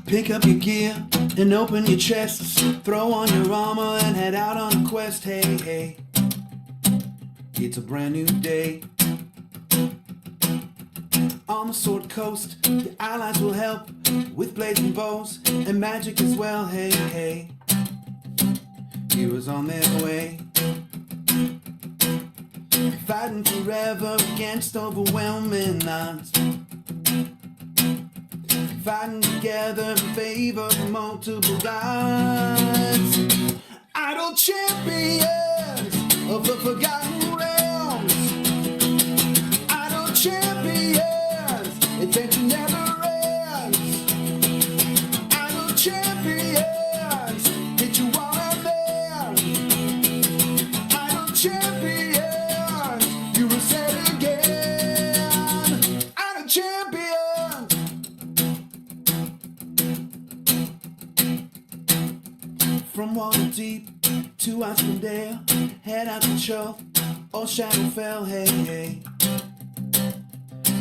Pick up your gear and open your chests. Throw on your armor and head out on a quest. Hey, hey, it's a brand new day. On the Sword Coast, your allies will help with blazing bows and magic as well. Hey, hey, heroes on their way. Fighting forever against overwhelming odds. Fighting together in favor of multiple gods. Idle champions of the forgotten realms. Idle champions, adventure never ends. Idle champions, hit you all at man. Idle champions, you will say it again. Idle champions. From Waterdeep to Icewind Dale, head out to Shelf or Shadowfell. Hey, hey,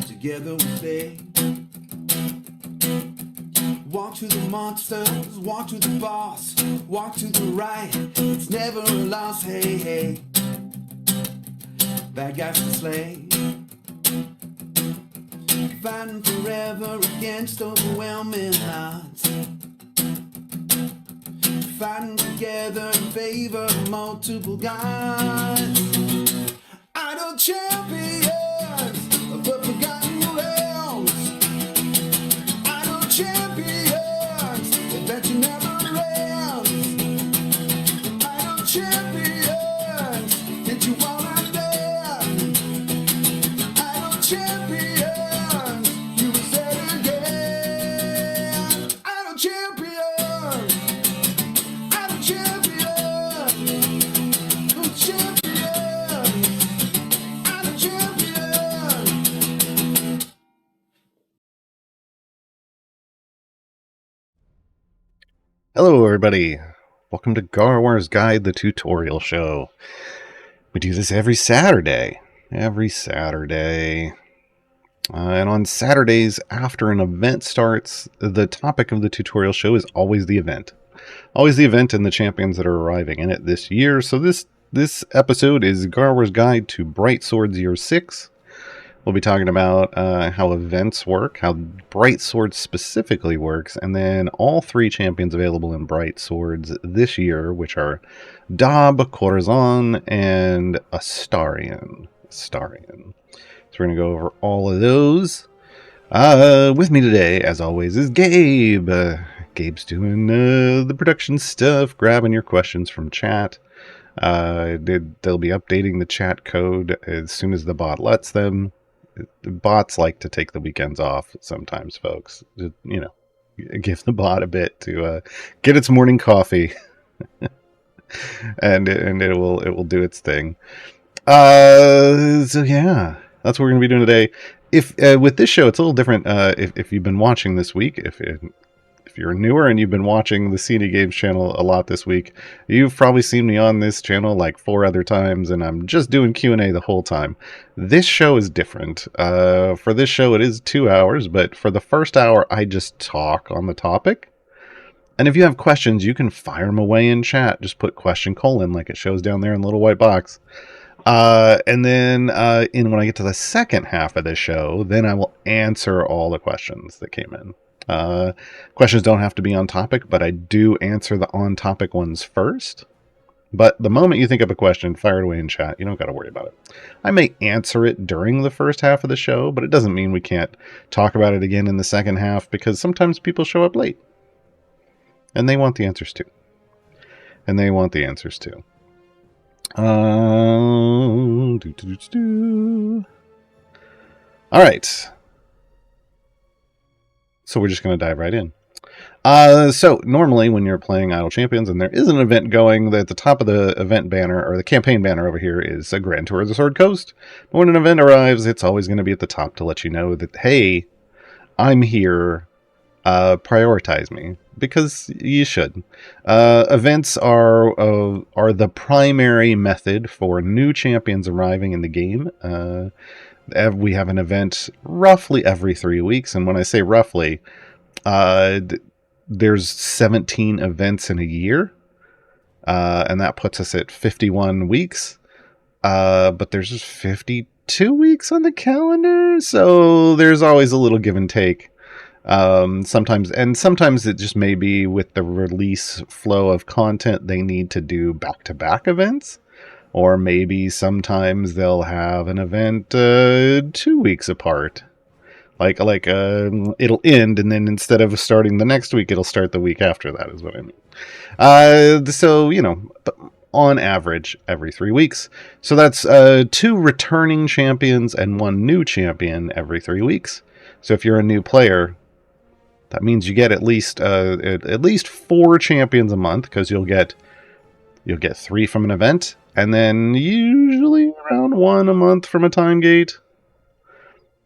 together we stay. Walk to the monsters, walk to the boss, walk to the right, it's never a loss. Hey, hey, bad guys to slay. Fighting forever against overwhelming odds. Fighting together in favor of multiple gods. Idle champions of the forgotten realms. Idle champions, adventure never ends. Idle champions, hit you all at them. Idle champions, you will say it again. Idle champions. Hello everybody, welcome to Gaarawarr's Guide, the tutorial show. We do this every Saturday. And on Saturdays after an event starts, the topic of the tutorial show is always the event. Always the event and the champions that are arriving in it this year. So this episode is Gaarawarr's Guide to Brightswords Year 6. We'll be talking about how events work, how Brightswords specifically works, and then all three champions available in Brightswords this year, which are Dobb, Corazon, and Astarion. So we're going to go over all of those. With me today, as always, is Gabe. Gabe's doing the production stuff, grabbing your questions from chat. They'll be updating the chat code as soon as the bot lets them. Bots like to take the weekends off sometimes, folks. Just, give the bot a bit to get its morning coffee, and it will do its thing. So yeah, that's what we're gonna be doing today. If with this show, it's a little different. If you've been watching this week, if you're newer and you've been watching the CD Games channel a lot this week, you've probably seen me on this channel like 4 other times, and I'm just doing Q&A the whole time. This show is different. For this show, it is 2 hours, but for the first hour, I just talk on the topic. And if you have questions, you can fire them away in chat. Just put question : like it shows down there in the little white box. And then when I get to the second half of the show, then I will answer all the questions that came in. Questions don't have to be on topic, but I do answer the on topic ones first. But the moment you think of a question, fire it away in chat. You don't got to worry about it. I may answer it during the first half of the show, but it doesn't mean we can't talk about it again in the second half, because sometimes people show up late. And they want the answers too. Alright. So we're just going to dive right in. So normally when you're playing Idle Champions and there is an event going, at the top of the event banner, or the campaign banner over here, is a Grand Tour of the Sword Coast. But when an event arrives, it's always going to be at the top to let you know that, hey, I'm here, prioritize me. Because you should. Events are the primary method for new champions arriving in the game. We have an event roughly every 3 weeks, and when I say roughly, there's 17 events in a year, and that puts us at 51 weeks. But there's just 52 weeks on the calendar, so there's always a little give and take. Sometimes it just may be with the release flow of content, they need to do back-to-back events, or maybe sometimes they'll have an event 2 weeks apart. It'll end, and then instead of starting the next week, it'll start the week after that, is what I mean. So, on average, every 3 weeks. So that's 2 returning champions and 1 new champion every 3 weeks. So if you're a new player, that means you get at least 4 champions a month, because you'll get 3 from an event, and then usually around 1 a month from a time gate.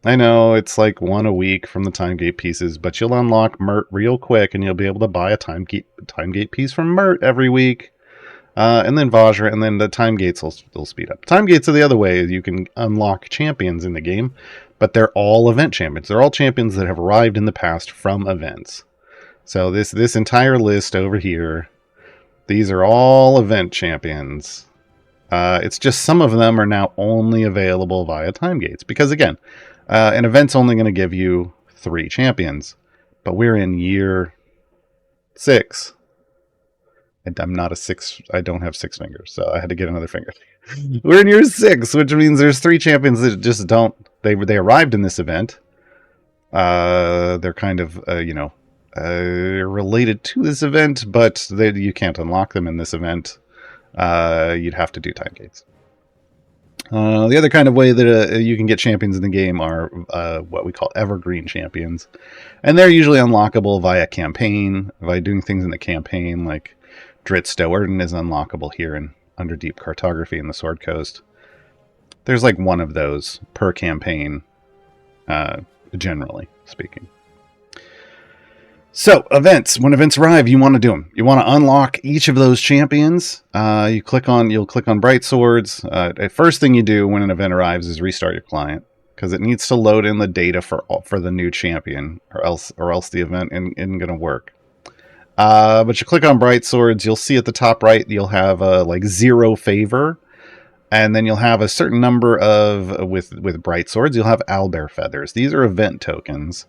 I know it's like 1 a week from the time gate pieces, but you'll unlock Mert real quick, and you'll be able to buy a time gate piece from Mert every week, and then Vajra, and then the time gates will speed up. Time gates are the other way. You can unlock champions in the game, but they're all event champions. They're all champions that have arrived in the past from events. So this entire list over here, these are all event champions. It's just some of them are now only available via time gates, because again, an event's only going to give you 3 champions, but we're in year 6. And I'm not a 6. I don't have 6 fingers, so I had to get another finger. We're in year 6, which means there's 3 champions that just don't. They arrived in this event. They're kind of related to this event, but you can't unlock them in this event. You'd have to do time gates. The other kind of way that you can get champions in the game are what we call evergreen champions. And they're usually unlockable via campaign, by doing things in the campaign, like Dritz Doerden is unlockable here in Underdeep Cartography in the Sword Coast. There's like 1 of those per campaign, generally speaking. So, events. When events arrive, you want to do them. You want to unlock each of those champions. You'll click on Brightswords. The first thing you do when an event arrives is restart your client, because it needs to load in the data for the new champion, or else the event isn't going to work. But you click on Brightswords, you'll see at the top right, you'll have 0 favor, and then you'll have a certain number of, with Brightswords, you'll have owlbear feathers. These are event tokens.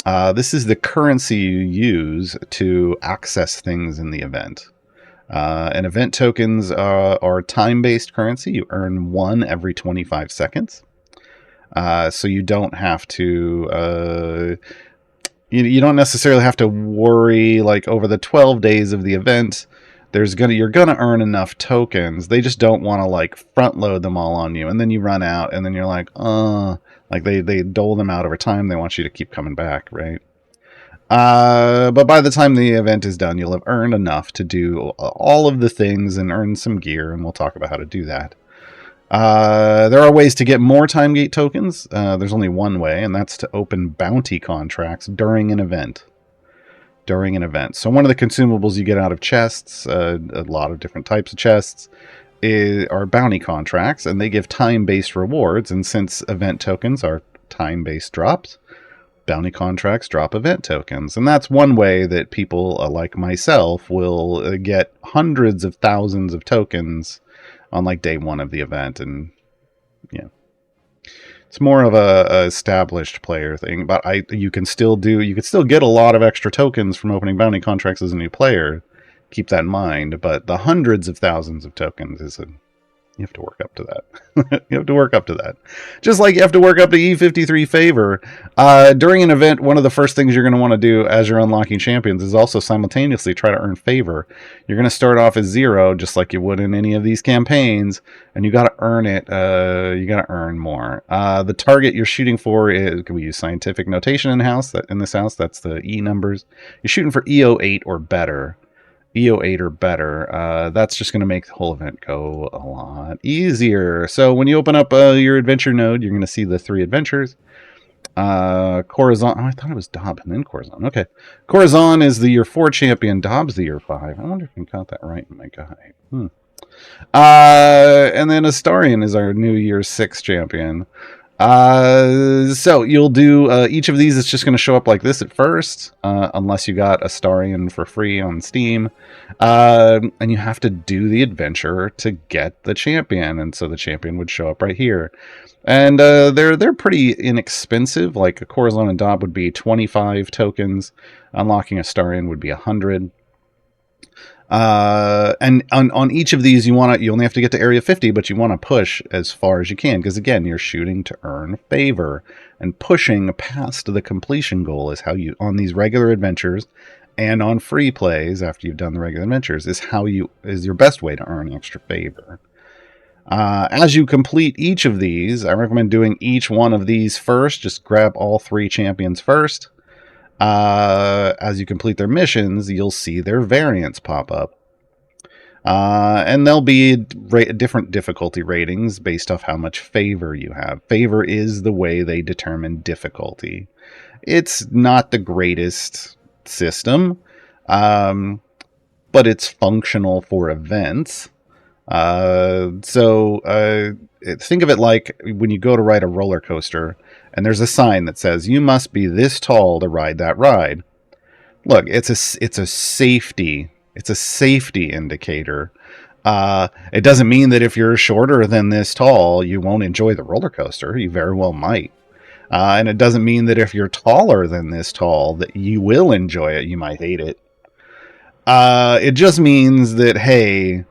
This is the currency you use to access things in the event. And event tokens are time-based currency. You earn 1 every 25 seconds. So you don't have to... You don't necessarily have to worry, like, over the 12 days of the event, you're gonna earn enough tokens. They just don't want to, like, front load them all on you, and then you run out, and then you're like, they dole them out over time. They want you to keep coming back, right? But by the time the event is done, you'll have earned enough to do all of the things and earn some gear, and we'll talk about how to do that. There are ways to get more time gate tokens. There's only one way, and that's to open bounty contracts during an event. So one of the consumables you get out of chests, a lot of different types of chests, are bounty contracts, and they give time-based rewards. And since event tokens are time-based drops, bounty contracts drop event tokens. And that's one way that people like myself will get hundreds of thousands of tokens on like day 1 of the event. And yeah, it's more of a established player thing, but you can still get a lot of extra tokens from opening bounty contracts as a new player. Keep that in mind, but the hundreds of thousands of tokens you have to work up to that. You have to work up to that. Just like you have to work up to E53 favor. During an event, one of the first things you're going to want to do as you're unlocking champions is also simultaneously try to earn favor. You're going to start off as 0, just like you would in any of these campaigns, and you got to earn it. You got to earn more. The target you're shooting for is, we use scientific notation in this house, that's the E numbers. You're shooting for EO8 or better. EO8 or better. That's just going to make the whole event go a lot easier. So when you open up your adventure node, you're going to see the 3 adventures. Corazon. Oh, I thought it was Dobb and then Corazon. Okay. Corazon is the year 4 champion. Dobb's the year 5. I wonder if I got that right in my guide. And then Astarion is our new year 6 champion. So you'll do each of these. It's just going to show up like this at first, unless you got Astarion for free on Steam. And you have to do the adventure to get the champion, and so the champion would show up right here. And they're pretty inexpensive. Like a Corazon and Dobb would be 25 tokens. Unlocking Astarion would be 100. And on each of these, you only have to get to area 50, but you want to push as far as you can, because again, you're shooting to earn favor, and pushing past the completion goal is how you, on these regular adventures and on free plays after you've done the regular adventures, is your best way to earn extra favor. As you complete each of these, I recommend doing each one of these first. Just grab all 3 champions first. As you complete their missions, you'll see their variants pop up. And there'll be different difficulty ratings based off how much favor you have. Favor is the way they determine difficulty. It's not the greatest system, but it's functional for events. So think of it like when you go to ride a roller coaster and there's a sign that says you must be this tall to ride that ride. Look, it's a safety indicator. It doesn't mean that if you're shorter than this tall, you won't enjoy the roller coaster. You very well might. And it doesn't mean that if you're taller than this tall that you will enjoy it. You might hate it. It just means that, hey,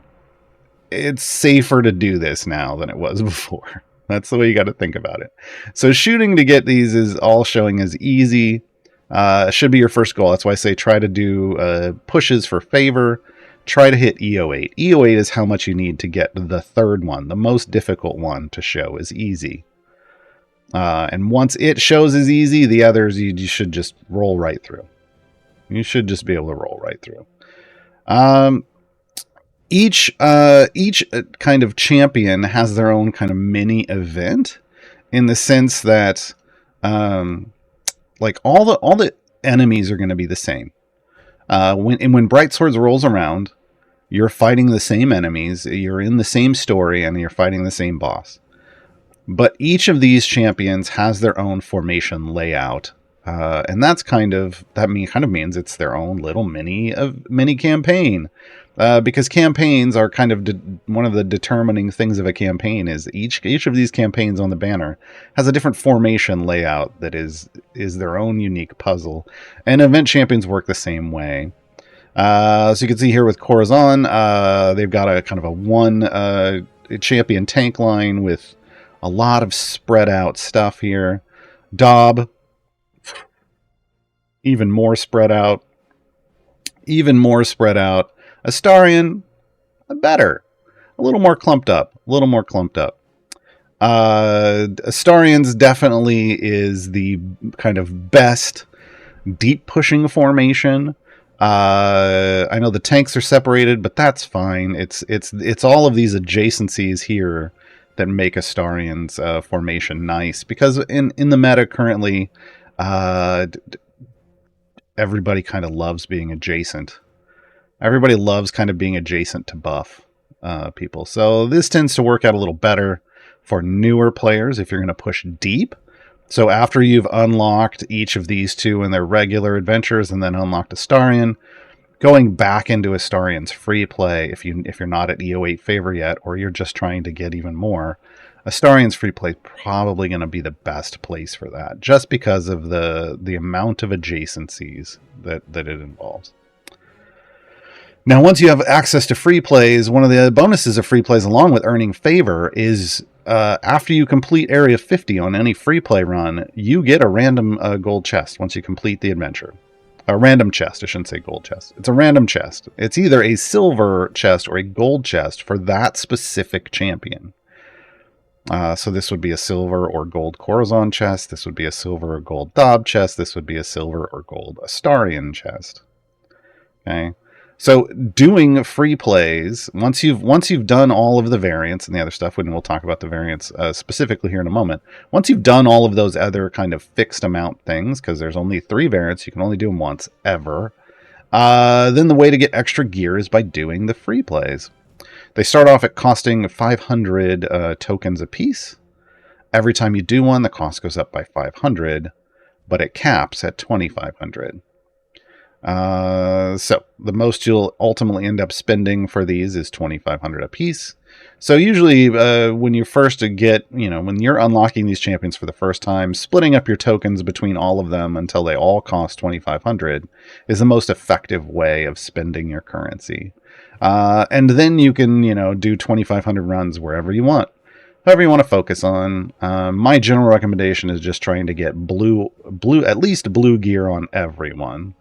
it's safer to do this now than it was before. That's the way you got to think about it. So shooting to get these is all showing as easy. Should be your first goal. That's why I say try to do pushes for favor. Try to hit EO8. EO8 is how much you need to get the third one, the most difficult one, to show as easy. And once it shows as easy, the others you should just roll right through. You should just be able to roll right through. Each kind of champion has their own kind of mini event, in the sense that like all the enemies are going to be the same. When Brightswords rolls around, you're fighting the same enemies, you're in the same story, and you're fighting the same boss. But each of these champions has their own formation layout, and that kind of means it's their own little mini campaign. Because campaigns are kind of one of the determining things of a campaign is each of these campaigns on the banner has a different formation layout that is their own unique puzzle, and event champions work the same way. So you can see here with Corazon, they've got a kind of a one champion tank line with a lot of spread out stuff here. Dobb, even more spread out. Astarion, better. A little more clumped up. Astarion's definitely is the kind of best deep pushing formation. I know the tanks are separated, but that's fine. It's all of these adjacencies here that make Astarion's formation nice, because in the meta currently, everybody kind of loves being adjacent. Everybody loves kind of being adjacent to buff people. So this tends to work out a little better for newer players if you're going to push deep. So after you've unlocked each of these two in their regular adventures and then unlocked Astarion, going back into Astarion's free play, if you're not at EO8 favor yet, or you're just trying to get even more, Astarion's free play is probably going to be the best place for that, just because of the amount of adjacencies that it involves. Now, once you have access to free plays, one of the bonuses of free plays along with earning favor is after you complete Area 50 on any free play run, you get a random gold chest once you complete the adventure. A random chest, I shouldn't say gold chest. It's a random chest. It's either a silver chest or a gold chest for that specific champion. So this would be a silver or gold Corazon chest. This would be a silver or gold Dobb chest. This would be a silver or gold Astarion chest. Okay. So doing free plays, once you've done all of the variants and the other stuff, and we'll talk about the variants specifically here in a moment. Once you've done all of those other kind of fixed amount things, because there's only 3 variants, you can only do them once ever. Then the way to get extra gear is by doing the free plays. They start off at costing 500 tokens apiece. Every time you do one, the cost goes up by 500, but it caps at 2,500. So the most you'll ultimately end up spending for these is 2,500 apiece. So usually when you first get, when you're unlocking these champions for the first time, splitting up your tokens between all of them until they all cost 2,500 is the most effective way of spending your currency. And then you can, do 2,500 runs wherever you want. Whatever you want to focus on. My general recommendation is just trying to get at least blue gear on everyone.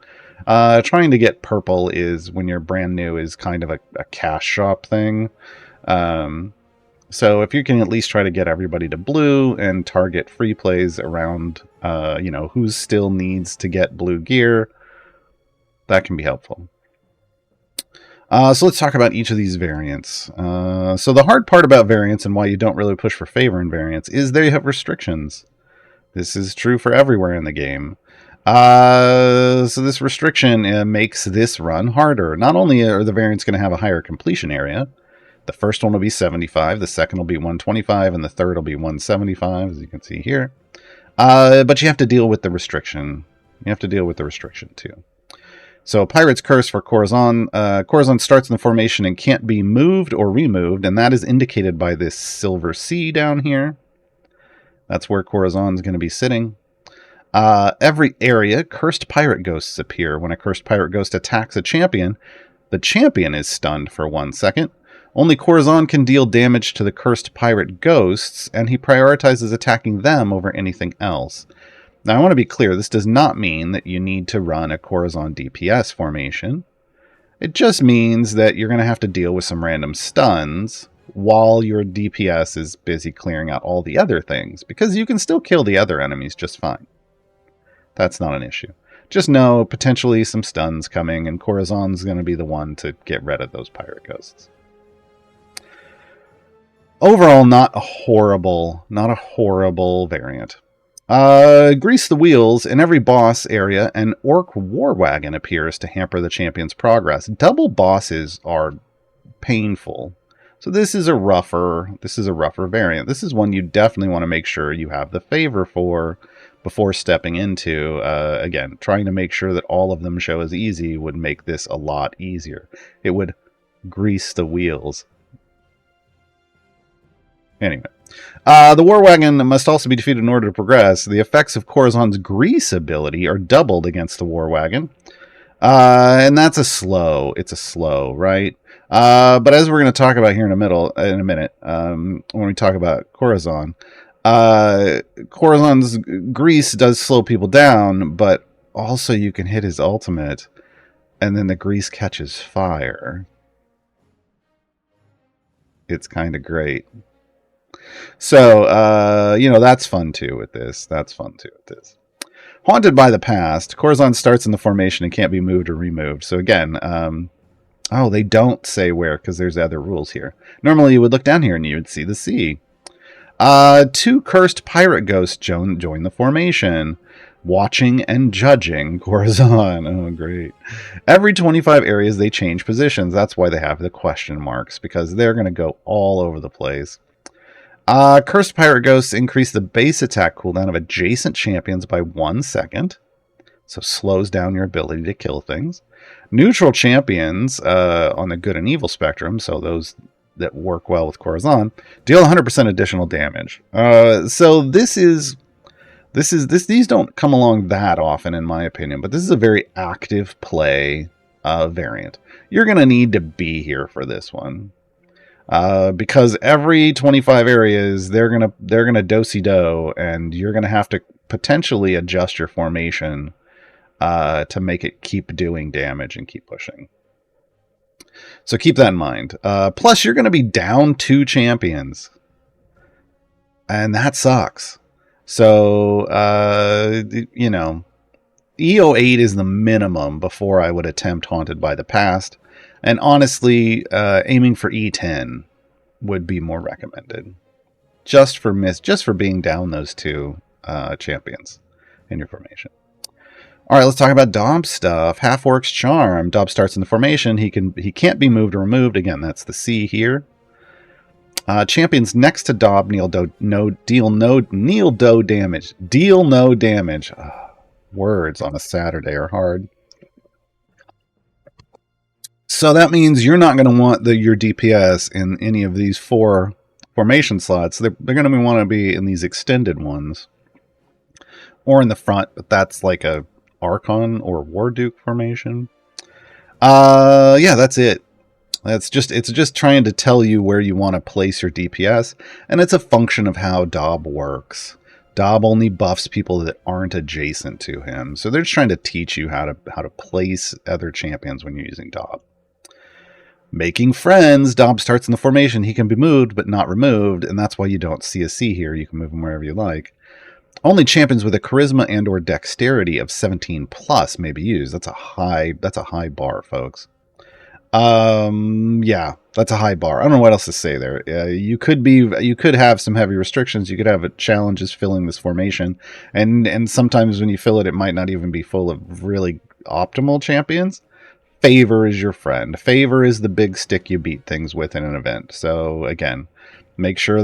Trying to get purple is, when you're brand new, is kind of a cash shop thing. So if you can at least try to get everybody to blue and target free plays around, who still needs to get blue gear, that can be helpful. So let's talk about each of these variants. So the hard part about variants and why you don't really push for favor in variants is they have restrictions. This is true for everywhere in the game. So this restriction makes this run harder. Not only are the variants going to have a higher completion area, the first one will be 75, the second will be 125, and the third will be 175, as you can see here. But you have to deal with the restriction. You have to deal with the restriction too. So Pirate's Curse for Corazon. Corazon starts in the formation and can't be moved or removed, and that is indicated by this silver C down here. That's where Corazon's going to be sitting. Every area, cursed pirate ghosts appear. When a cursed pirate ghost attacks a champion, the champion is stunned for 1 second. Only Corazon can deal damage to the cursed pirate ghosts, and he prioritizes attacking them over anything else. Now, I want to be clear, this does not mean that you need to run a Corazon DPS formation. It just means that you're going to have to deal with some random stuns while your DPS is busy clearing out all the other things, because you can still kill the other enemies just fine. That's not an issue. Just know potentially some stuns coming, and Corazon's going to be the one to get rid of those pirate ghosts. Overall, not a horrible variant. Grease the wheels. In every boss area, an orc war wagon appears to hamper the champion's progress. Double bosses are painful. So this is a rougher variant. This is one you definitely want to make sure you have the favor for before stepping into. Again, trying to make sure that all of them show as easy would make this a lot easier. It would grease the wheels. Anyway, the War Wagon must also be defeated in order to progress. The effects of Corazon's grease ability are doubled against the War Wagon. And that's a slow. It's a slow, right? But as we're going to talk about here in a minute, when we talk about Corazon, Corazon's grease does slow people down, but also you can hit his ultimate, and then the grease catches fire. It's kind of great. So, that's fun too with this. Haunted by the past. Corazon starts in the formation and can't be moved or removed. So again, they don't say where because there's other rules here. Normally you would look down here and you would see the C. 2 cursed pirate ghosts join the formation. Watching and judging Corazon. Oh, great. Every 25 areas they change positions. That's why they have the question marks, because they're going to go all over the place. Cursed Pirate Ghosts increase the base attack cooldown of adjacent champions by 1 second. So slows down your ability to kill things. Neutral champions on the good and evil spectrum, so those that work well with Corazon, deal 100% additional damage. So these don't come along that often in my opinion, but this is a very active play variant. You're going to need to be here for this one. Because every 25 areas they're gonna do-si-do, and you're gonna have to potentially adjust your formation to make it keep doing damage and keep pushing. So keep that in mind. Plus, you're gonna be down 2 champions, and that sucks. So EO8 is the minimum before I would attempt Haunted by the Past. And honestly, aiming for E10 would be more recommended. Just for being down those 2 champions in your formation. Alright, let's talk about Dobb stuff. Half-Orc's Charm. Dobb starts in the formation. He can't be moved or removed. Again, that's the C here. Champions next to Dobb deal no damage. Words on a Saturday are hard. So that means you're not going to want your DPS in any of these 4 formation slots. They're going to want to be in these extended ones. Or in the front, but that's like a Archon or War Duke formation. Yeah, that's it. It's just trying to tell you where you want to place your DPS, and it's a function of how Dobb works. Dobb only buffs people that aren't adjacent to him, so they're just trying to teach you how to place other champions when you're using Dobb. Making friends, Dobb starts in the formation. He can be moved but not removed, and that's why you don't see a C here. You can move him wherever you like. Only champions with a charisma and or dexterity of 17 plus may be used. That's a high bar, folks. Yeah, that's a high bar. I don't know what else to say there. You could have some heavy restrictions. You could have challenges filling this formation, and sometimes when you fill it, it might not even be full of really optimal champions. Favor is your friend. Favor is the big stick you beat things with in an event. So again, make sure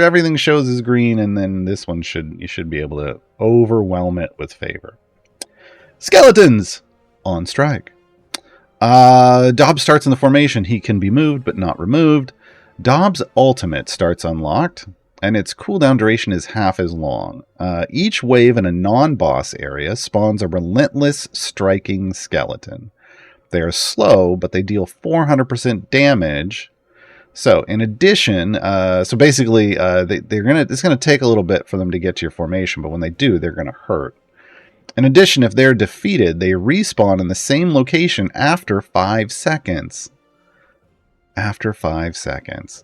everything shows as green, and then this one you should be able to overwhelm it with favor. Skeletons on strike. Dobb starts in the formation. He can be moved but not removed. Dobb's ultimate starts unlocked, and its cooldown duration is half as long. Each wave in a non-boss area spawns a relentless striking skeleton. They are slow, but they deal 400% damage. So, in addition, basically, it's gonna take a little bit for them to get to your formation, but when they do, they're gonna hurt. In addition, if they're defeated, they respawn in the same location after 5 seconds. After 5 seconds.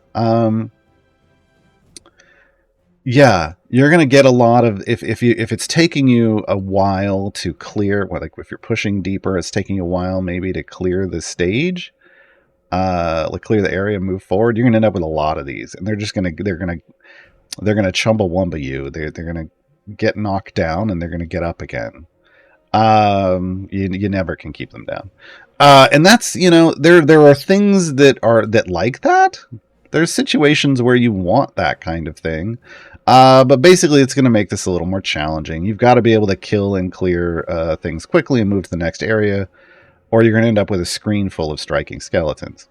Yeah, you're gonna get a lot of if it's taking you a while to clear, like if you're pushing deeper, it's taking you a while maybe to clear the stage, like clear the area, move forward. You're gonna end up with a lot of these, and they're gonna chumbawamba you. They're gonna get knocked down, and they're gonna get up again. You never can keep them down, and that's there are things that like that. There's situations where you want that kind of thing. But basically, it's going to make this a little more challenging. You've got to be able to kill and clear things quickly and move to the next area, or you're going to end up with a screen full of striking skeletons.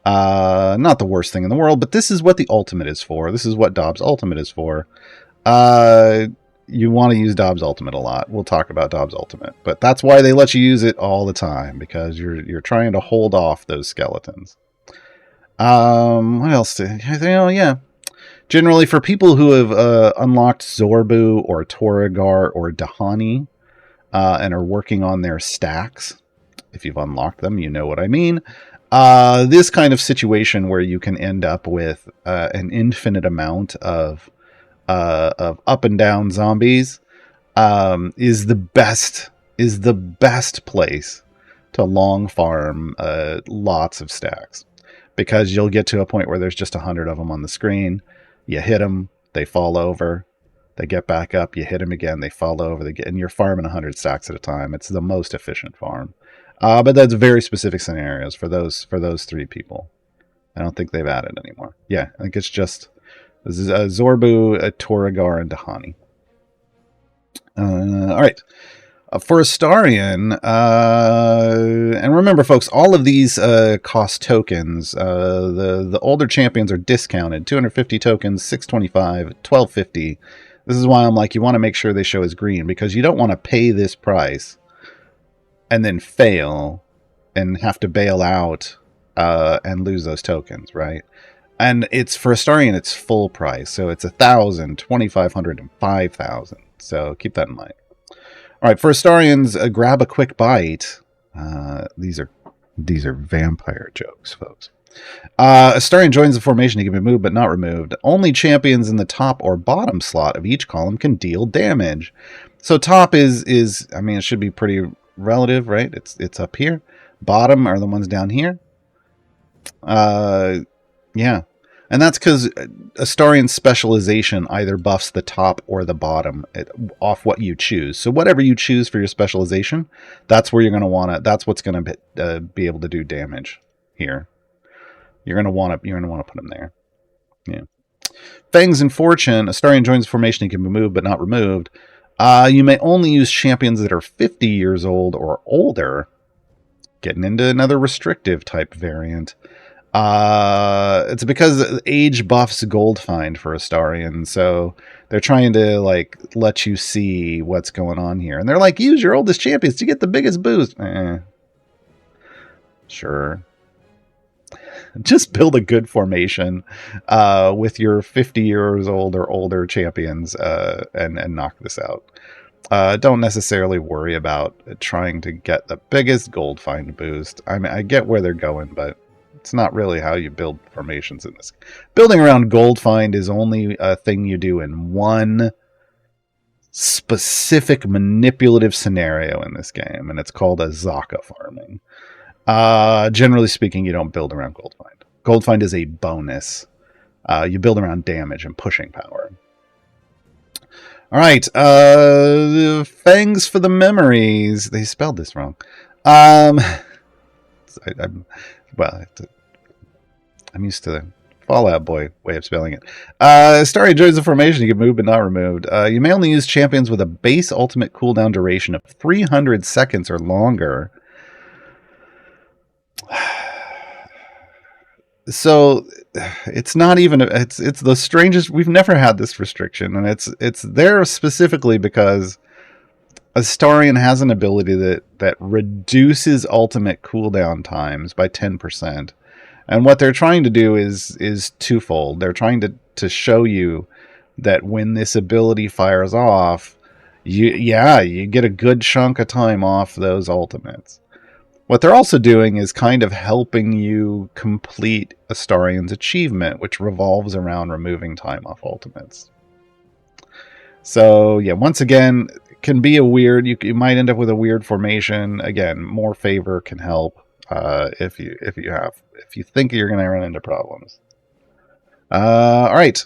Not the worst thing in the world, but this is what the ultimate is for. This is what Dobb's ultimate is for. You want to use Dobb's ultimate a lot. We'll talk about Dobb's ultimate, but that's why they let you use it all the time, because you're trying to hold off those skeletons. What else? Yeah. Generally, for people who have unlocked Zorbu or Toragar or Dahani and are working on their stacks, if you've unlocked them, you know what I mean. This kind of situation where you can end up with an infinite amount of up and down zombies is the best place to long farm lots of stacks, because you'll get to a point where there's just 100 of them on the screen. You hit them, they fall over, they get back up, you hit them again, they fall over, and you're farming 100 stacks at a time. It's the most efficient farm. But that's very specific scenarios for those 3 people. I don't think they've added anymore. Yeah, I think it's just Zorbu, Toragar, and Dahani. All right. For Astarion, and remember, folks, all of these cost tokens. The older champions are discounted. 250 tokens, 625, 1250. This is why I'm like, you want to make sure they show as green, because you don't want to pay this price and then fail and have to bail out and lose those tokens, right? And it's for Astarion, it's full price, so it's 1,000, 2,500, and 5,000. So keep that in mind. All right, for Astarions, grab a quick bite. These are vampire jokes, folks. Astarion joins the formation. He can be moved but not removed. Only champions in the top or bottom slot of each column can deal damage. So top is I mean, it should be pretty relative, right? It's up here. Bottom are the ones down here. Yeah. And that's because Astarion's specialization either buffs the top or the bottom off what you choose. So whatever you choose for your specialization, that's where you're going to want to. That's what's going to be able to do damage here. You're going to want to put them there. Yeah. Fangs and Fortune. Astarion joins the formation. He can be moved but not removed. You may only use champions that are 50 years old or older. Getting into another restrictive type variant. It's because age buffs gold find for Astarion, so they're trying to like let you see what's going on here. And they're like, use your oldest champions to get the biggest boost. Sure. Just build a good formation with your 50 years old or older champions and knock this out. Don't necessarily worry about trying to get the biggest gold find boost. I mean, I get where they're going, but it's not really how you build formations in this. Building around gold find is only a thing you do in one specific manipulative scenario in this game, and it's called a Zaka farming. Generally speaking, you don't build around gold find. Gold find is a bonus. You build around damage and pushing power. All right, Fangs for the memories. They spelled this wrong. I'm used to the Fallout Boy way of spelling it. Astarion joins the formation. You can move but not removed. You may only use champions with a base ultimate cooldown duration of 300 seconds or longer. So it's not even it's the strangest. We've never had this restriction, and it's there specifically because Astarion has an ability that reduces ultimate cooldown times by 10%. And what they're trying to do is twofold. They're trying to show you that when this ability fires off, you get a good chunk of time off those ultimates. What they're also doing is kind of helping you complete Astarion's achievement, which revolves around removing time off ultimates. So yeah, once again, it can be a weird. You might end up with a weird formation. Again, more favor can help if you think you're going to run into problems. All right,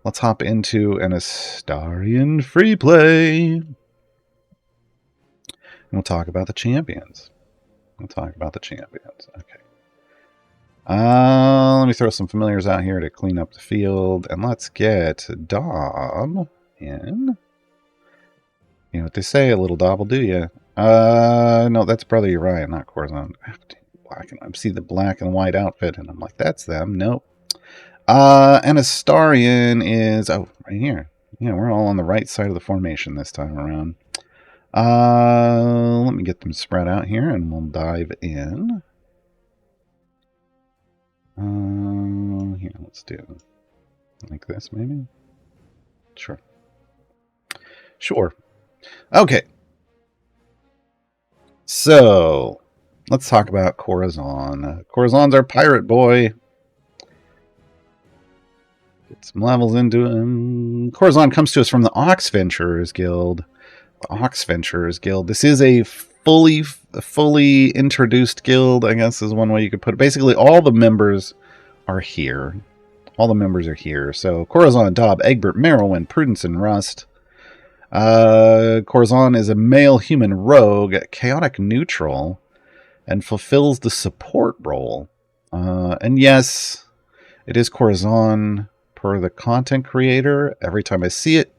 let's hop into an Astarion free play, and we'll talk about the champions. Okay. Let me throw some familiars out here to clean up the field, and let's get Dobb in. You know what they say, a little Dobb will do you. No, that's Brother Uriah, not Corazon. I see the black and white outfit, and I'm like, that's them. Nope. And Astarion is right here. Yeah, we're all on the right side of the formation this time around. Let me get them spread out here, and we'll dive in. Here, let's do like this, maybe. Sure. Okay. So let's talk about Corazon. Corazon's our pirate boy. Get some levels into him. Corazon comes to us from the Oxventurers Guild. This is a fully introduced guild, I guess is one way you could put it. Basically, all the members are here. So Corazon, Dobb, Egbert, Merylwyn, Prudence, and Rust. Corazon is a male human rogue, chaotic neutral, and fulfills the support role. And yes, it is Corazon per the content creator. Every time I see it,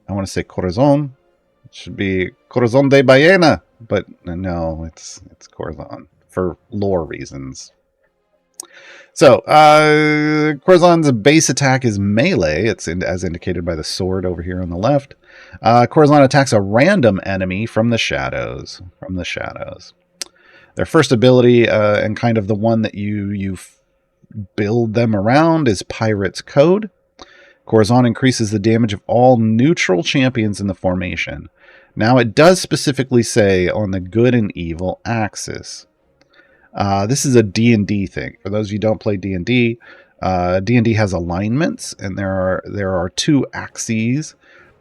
I want to say Corazon. It should be Corazon de Ballena, but no, it's Corazon for lore reasons. So, Corazon's base attack is melee. It's as indicated by the sword over here on the left. Corazon attacks a random enemy from the shadows. Their first ability, and kind of the one that you build them around, is Pirate's Code. Corazon increases the damage of all neutral champions in the formation. Now, it does specifically say on the good and evil axis. This is a D&D thing. For those of you who don't play D&D, D&D has alignments, and there are two axes.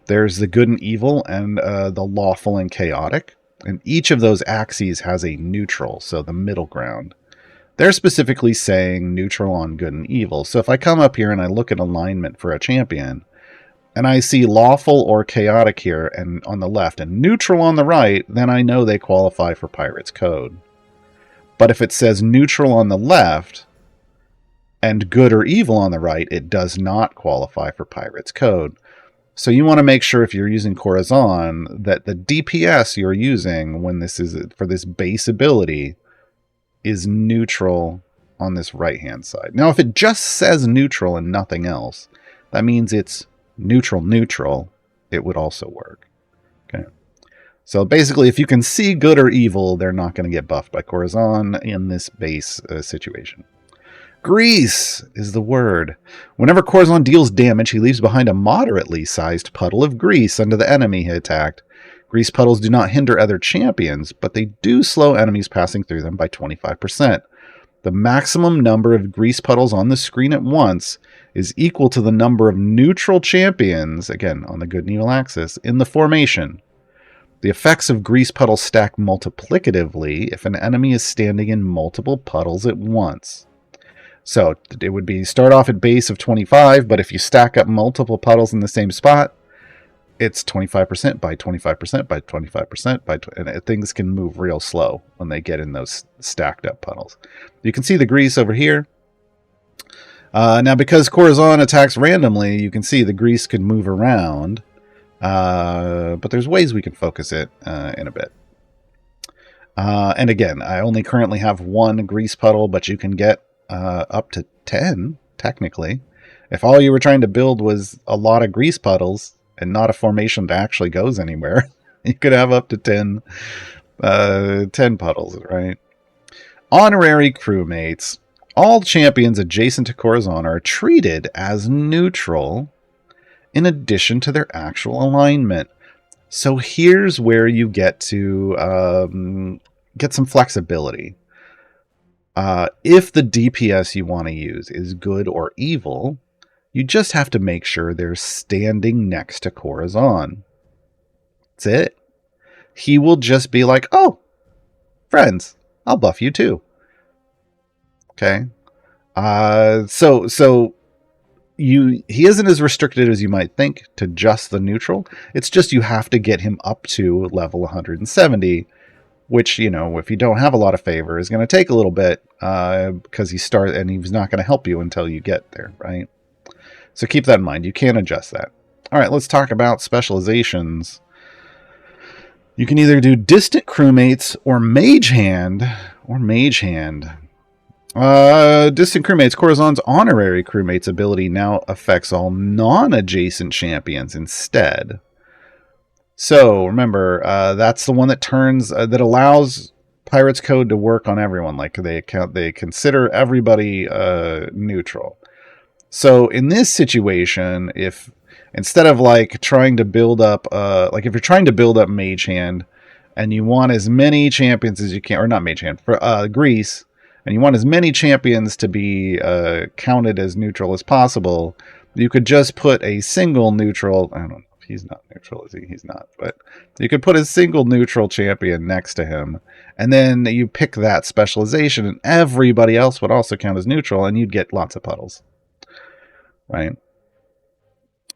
There's the good and evil, and the lawful and chaotic. And each of those axes has a neutral, so the middle ground. They're specifically saying neutral on good and evil. So if I come up here and I look at alignment for a champion, and I see lawful or chaotic here and on the left, and neutral on the right, then I know they qualify for Pirate's Code. But if it says neutral on the left, and good or evil on the right, it does not qualify for Pirate's Code. So you want to make sure if you're using Corazon that the DPS you're using when this is for this base ability is neutral on this right-hand side. Now, if it just says neutral and nothing else, that means it's neutral. It would also work. Okay. So basically, if you can see good or evil, they're not going to get buffed by Corazon in this base situation. Grease is the word. Whenever Corazon deals damage, he leaves behind a moderately sized puddle of grease under the enemy he attacked. Grease puddles do not hinder other champions, but they do slow enemies passing through them by 25%. The maximum number of grease puddles on the screen at once is equal to the number of neutral champions, again on the good and evil axis, in the formation. The effects of grease puddles stack multiplicatively if an enemy is standing in multiple puddles at once. So it would be start off at base of 25, but if you stack up multiple puddles in the same spot, it's 25% by 25% by 25% by and things can move real slow when they get in those stacked up puddles. You can see the grease over here. Now, because Corazon attacks randomly, you can see the grease can move around. But there's ways we can focus it in a bit. And again, I only currently have one grease puddle, but you can get up to 10, technically. If all you were trying to build was a lot of grease puddles and not a formation that actually goes anywhere, you could have up to 10 puddles, right? Honorary crewmates. All champions adjacent to Corazon are treated as neutral in addition to their actual alignment. So here's where you get to get some flexibility. If the DPS you want to use is good or evil, you just have to make sure they're standing next to Corazon. That's it. He will just be like, oh, friends, I'll buff you too. Okay. So he isn't as restricted as you might think to just the neutral. It's just you have to get him up to level 170, which, you know, if you don't have a lot of favor, is going to take a little bit because he's not going to help you until you get there, right? So keep that in mind. You can adjust that. All right, let's talk about specializations. You can either do distant crewmates or mage hand. Distant crewmates. Corazon's honorary crewmates ability now affects all non-adjacent champions instead. So remember, that's the one that turns that allows Pirate's Code to work on everyone. Like they consider everybody neutral. So in this situation, if instead of like trying to build up, like if you're trying to build up Mage Hand, and you want as many champions as you can, or not Mage Hand, for Grease. And you want as many champions to be counted as neutral as possible, you could just put a single neutral... I don't know if he's not neutral, is he? He's not. But you could put a single neutral champion next to him, and then you pick that specialization, and everybody else would also count as neutral, and you'd get lots of puddles. Right?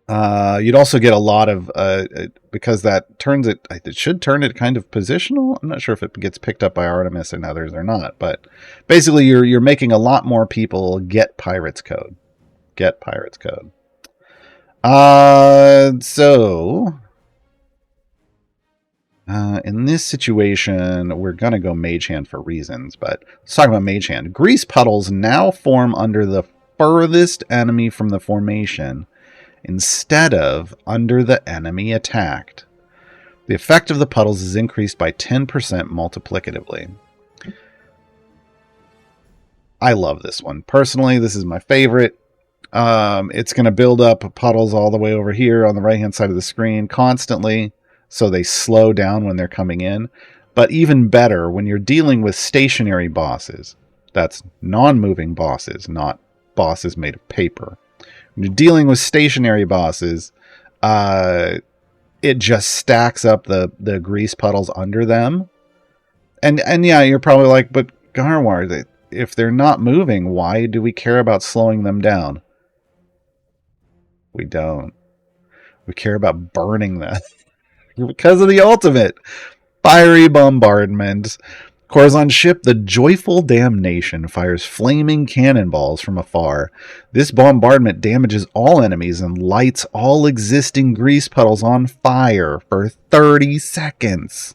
You'd also get a lot of... because that turns it... It should turn it kind of positional. I'm not sure if it gets picked up by Artemis and others or not. But basically, you're making a lot more people get Pirate's Code. In this situation, we're going to go Mage Hand for reasons. But let's talk about Mage Hand. Grease puddles now form under the furthest enemy from the formation, instead of under the enemy attacked. The effect of the puddles is increased by 10% multiplicatively. I love this one. Personally, this is my favorite. It's going to build up puddles all the way over here on the right-hand side of the screen constantly, so they slow down when they're coming in. But even better, when you're dealing with stationary bosses, that's non-moving bosses, not bosses made of paper. When you're dealing with stationary bosses, it just stacks up the grease puddles under them. And yeah, you're probably like, but Gaarawarr, if they're not moving, why do we care about slowing them down? We don't. We care about burning them. Because of the ultimate. Fiery bombardment. Corazon's ship, the Joyful Damnation, fires flaming cannonballs from afar. This bombardment damages all enemies and lights all existing grease puddles on fire for 30 seconds.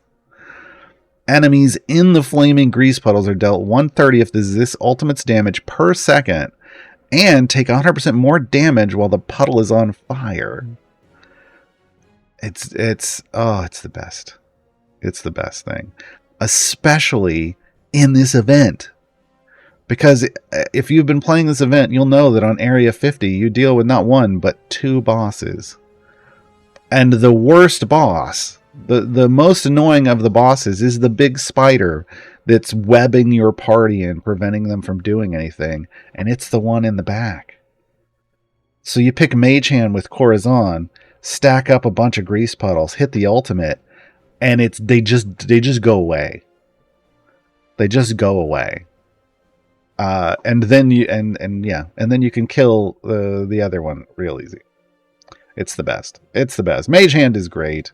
Enemies in the flaming grease puddles are dealt 1/30th this ultimate's damage per second and take 100% more damage while the puddle is on fire. It's the best. It's the best thing. Especially in this event. Because if you've been playing this event, you'll know that on Area 50, you deal with not one, but 2 bosses. And the worst boss, the most annoying of the bosses, is the big spider that's webbing your party and preventing them from doing anything. And it's the one in the back. So you pick Mage Hand with Corazon, stack up a bunch of grease puddles, hit the ultimate, and they just go away. They just go away. And then you can kill the other one real easy. It's the best. It's the best. Mage Hand is great.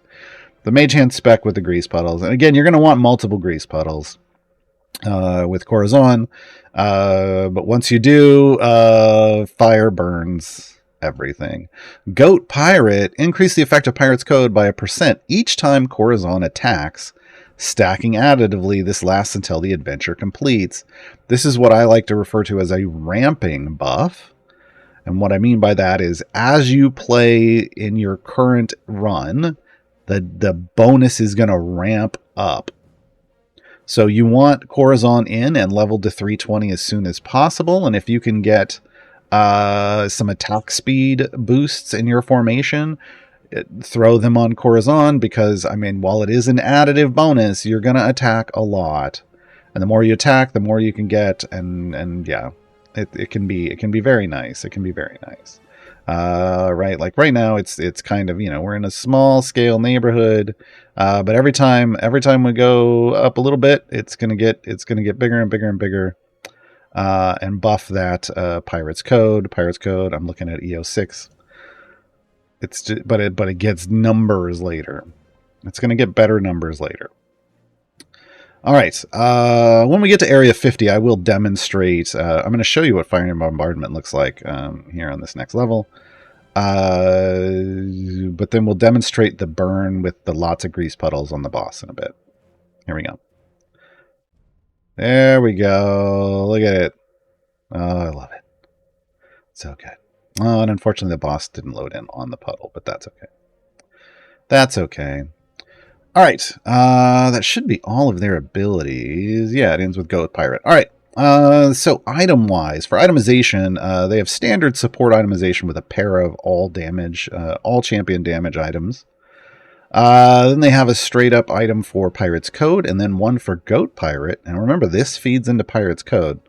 The Mage Hand spec with the grease puddles, and again, you're going to want multiple grease puddles with Corazon. But once you do, fire burns everything. Goat Pirate, increase the effect of Pirate's Code by 1% each time Corazon attacks. Stacking additively, this lasts until the adventure completes. This is what I like to refer to as a ramping buff. And what I mean by that is, as you play in your current run, the bonus is going to ramp up. So you want Corazon in and leveled to 320 as soon as possible. And if you can get some attack speed boosts in your formation, throw them on Corazon, because, I mean, while it is an additive bonus, you're going to attack a lot. And the more you attack, the more you can get. And yeah, it can be very nice. It can be very nice. Right, like right now it's kind of, we're in a small scale neighborhood, but every time we go up a little bit, it's gonna get bigger and bigger and bigger, and buff that Pirate's Code. I'm looking at EO6. It's just, but it gets numbers later. It's gonna get better numbers later. All right. When we get to Area 50, I will demonstrate. I'm going to show you what Fire and Bombardment looks like here on this next level. But then we'll demonstrate the burn with the lots of grease puddles on the boss in a bit. Here we go. There we go. Look at it. Oh, I love it. So good. Oh, and unfortunately the boss didn't load in on the puddle, but that's okay. That's okay. All right, that should be all of their abilities. Yeah, it ends with Goat Pirate. All right, so item-wise, for itemization, they have standard support itemization with a pair of all champion damage items. Then they have a straight-up item for Pirate's Code, and then one for Goat Pirate. And remember, this feeds into Pirate's Code.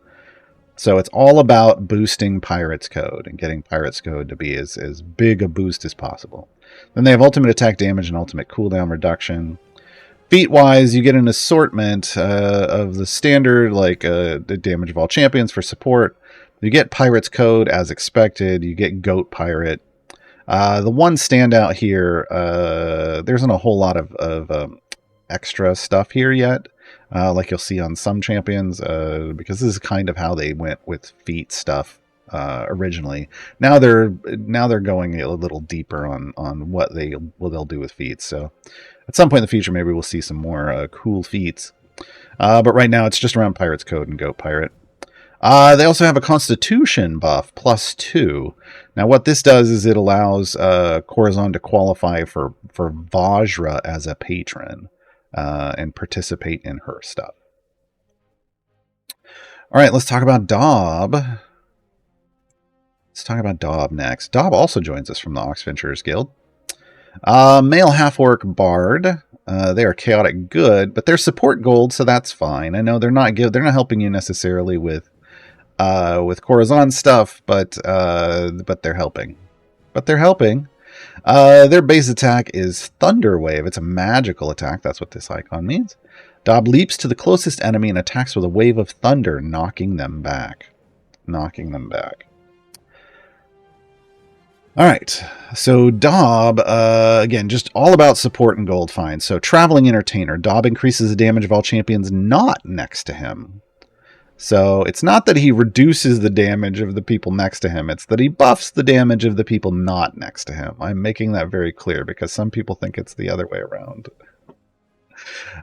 So it's all about boosting Pirate's Code and getting Pirate's Code to be as big a boost as possible. Then they have ultimate attack damage and ultimate cooldown reduction. Feat-wise, you get an assortment of the standard, like the damage of all champions for support. You get Pirate's Code as expected. You get Goat Pirate. The one standout here, there isn't a whole lot of extra stuff here yet, like you'll see on some champions, because this is kind of how they went with feat stuff originally. Now they're going a little deeper on what they'll do with feats. So at some point in the future, maybe we'll see some more cool feats. But right now, it's just around Pirate's Code and Goat Pirate. They also have a Constitution buff, +2. Now, what this does is it allows Corazon to qualify for Vajra as a patron and participate in her stuff. All right, let's talk about Dobb. Let's talk about Dobb next. Dobb also joins us from the Oxventurers Guild. Male half-orc bard. They are chaotic good, but they're support gold, so that's fine. I know they're not helping you necessarily with Corazon stuff, but they're helping. Their base attack is Thunder Wave. It's a magical attack. That's what this icon means. Dobb leaps to the closest enemy and attacks with a wave of thunder, knocking them back. All right, so Dobb, again, just all about support and gold finds. So Traveling Entertainer. Dobb increases the damage of all champions not next to him. So it's not that he reduces the damage of the people next to him, it's that he buffs the damage of the people not next to him. I'm making that very clear because some people think it's the other way around.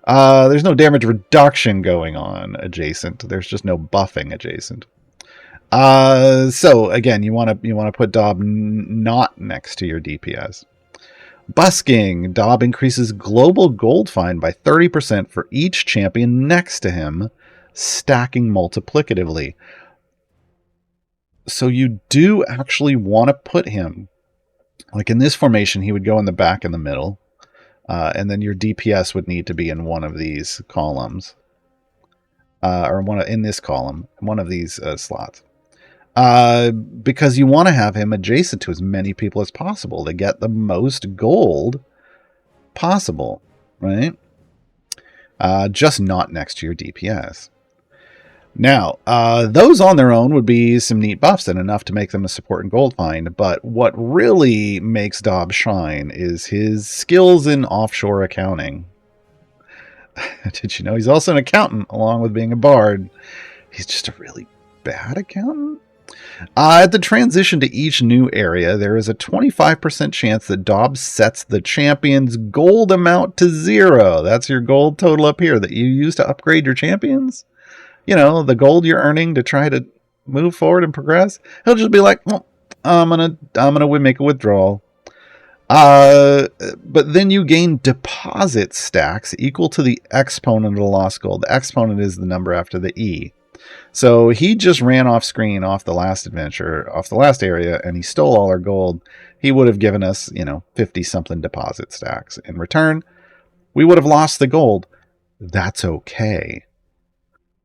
There's no damage reduction going on adjacent. There's just no buffing adjacent. So again, you want to put Dobb not next to your DPS. Busking. Dobb increases global gold find by 30% for each champion next to him, stacking multiplicatively. So you do actually want to put him, like in this formation, he would go in the back in the middle, and then your DPS would need to be in one of these columns, or in this column, one of these slots. Because you want to have him adjacent to as many people as possible to get the most gold possible, right? Just not next to your DPS. Now, those on their own would be some neat buffs and enough to make them a support and gold find, but what really makes Dobb shine is his skills in offshore accounting. Did you know he's also an accountant along with being a bard? He's just a really bad accountant. At the transition to each new area, there is a 25% chance that Dobb sets the champion's gold amount to 0. That's your gold total up here that you use to upgrade your champions. You know, the gold you're earning to try to move forward and progress. He'll just be like, well, I'm gonna make a withdrawal. But then you gain deposit stacks equal to the exponent of the lost gold. The exponent is the number after the E. So he just ran off screen off the last adventure, off the last area, and he stole all our gold. He would have given us, 50-something deposit stacks. In return, we would have lost the gold. That's okay.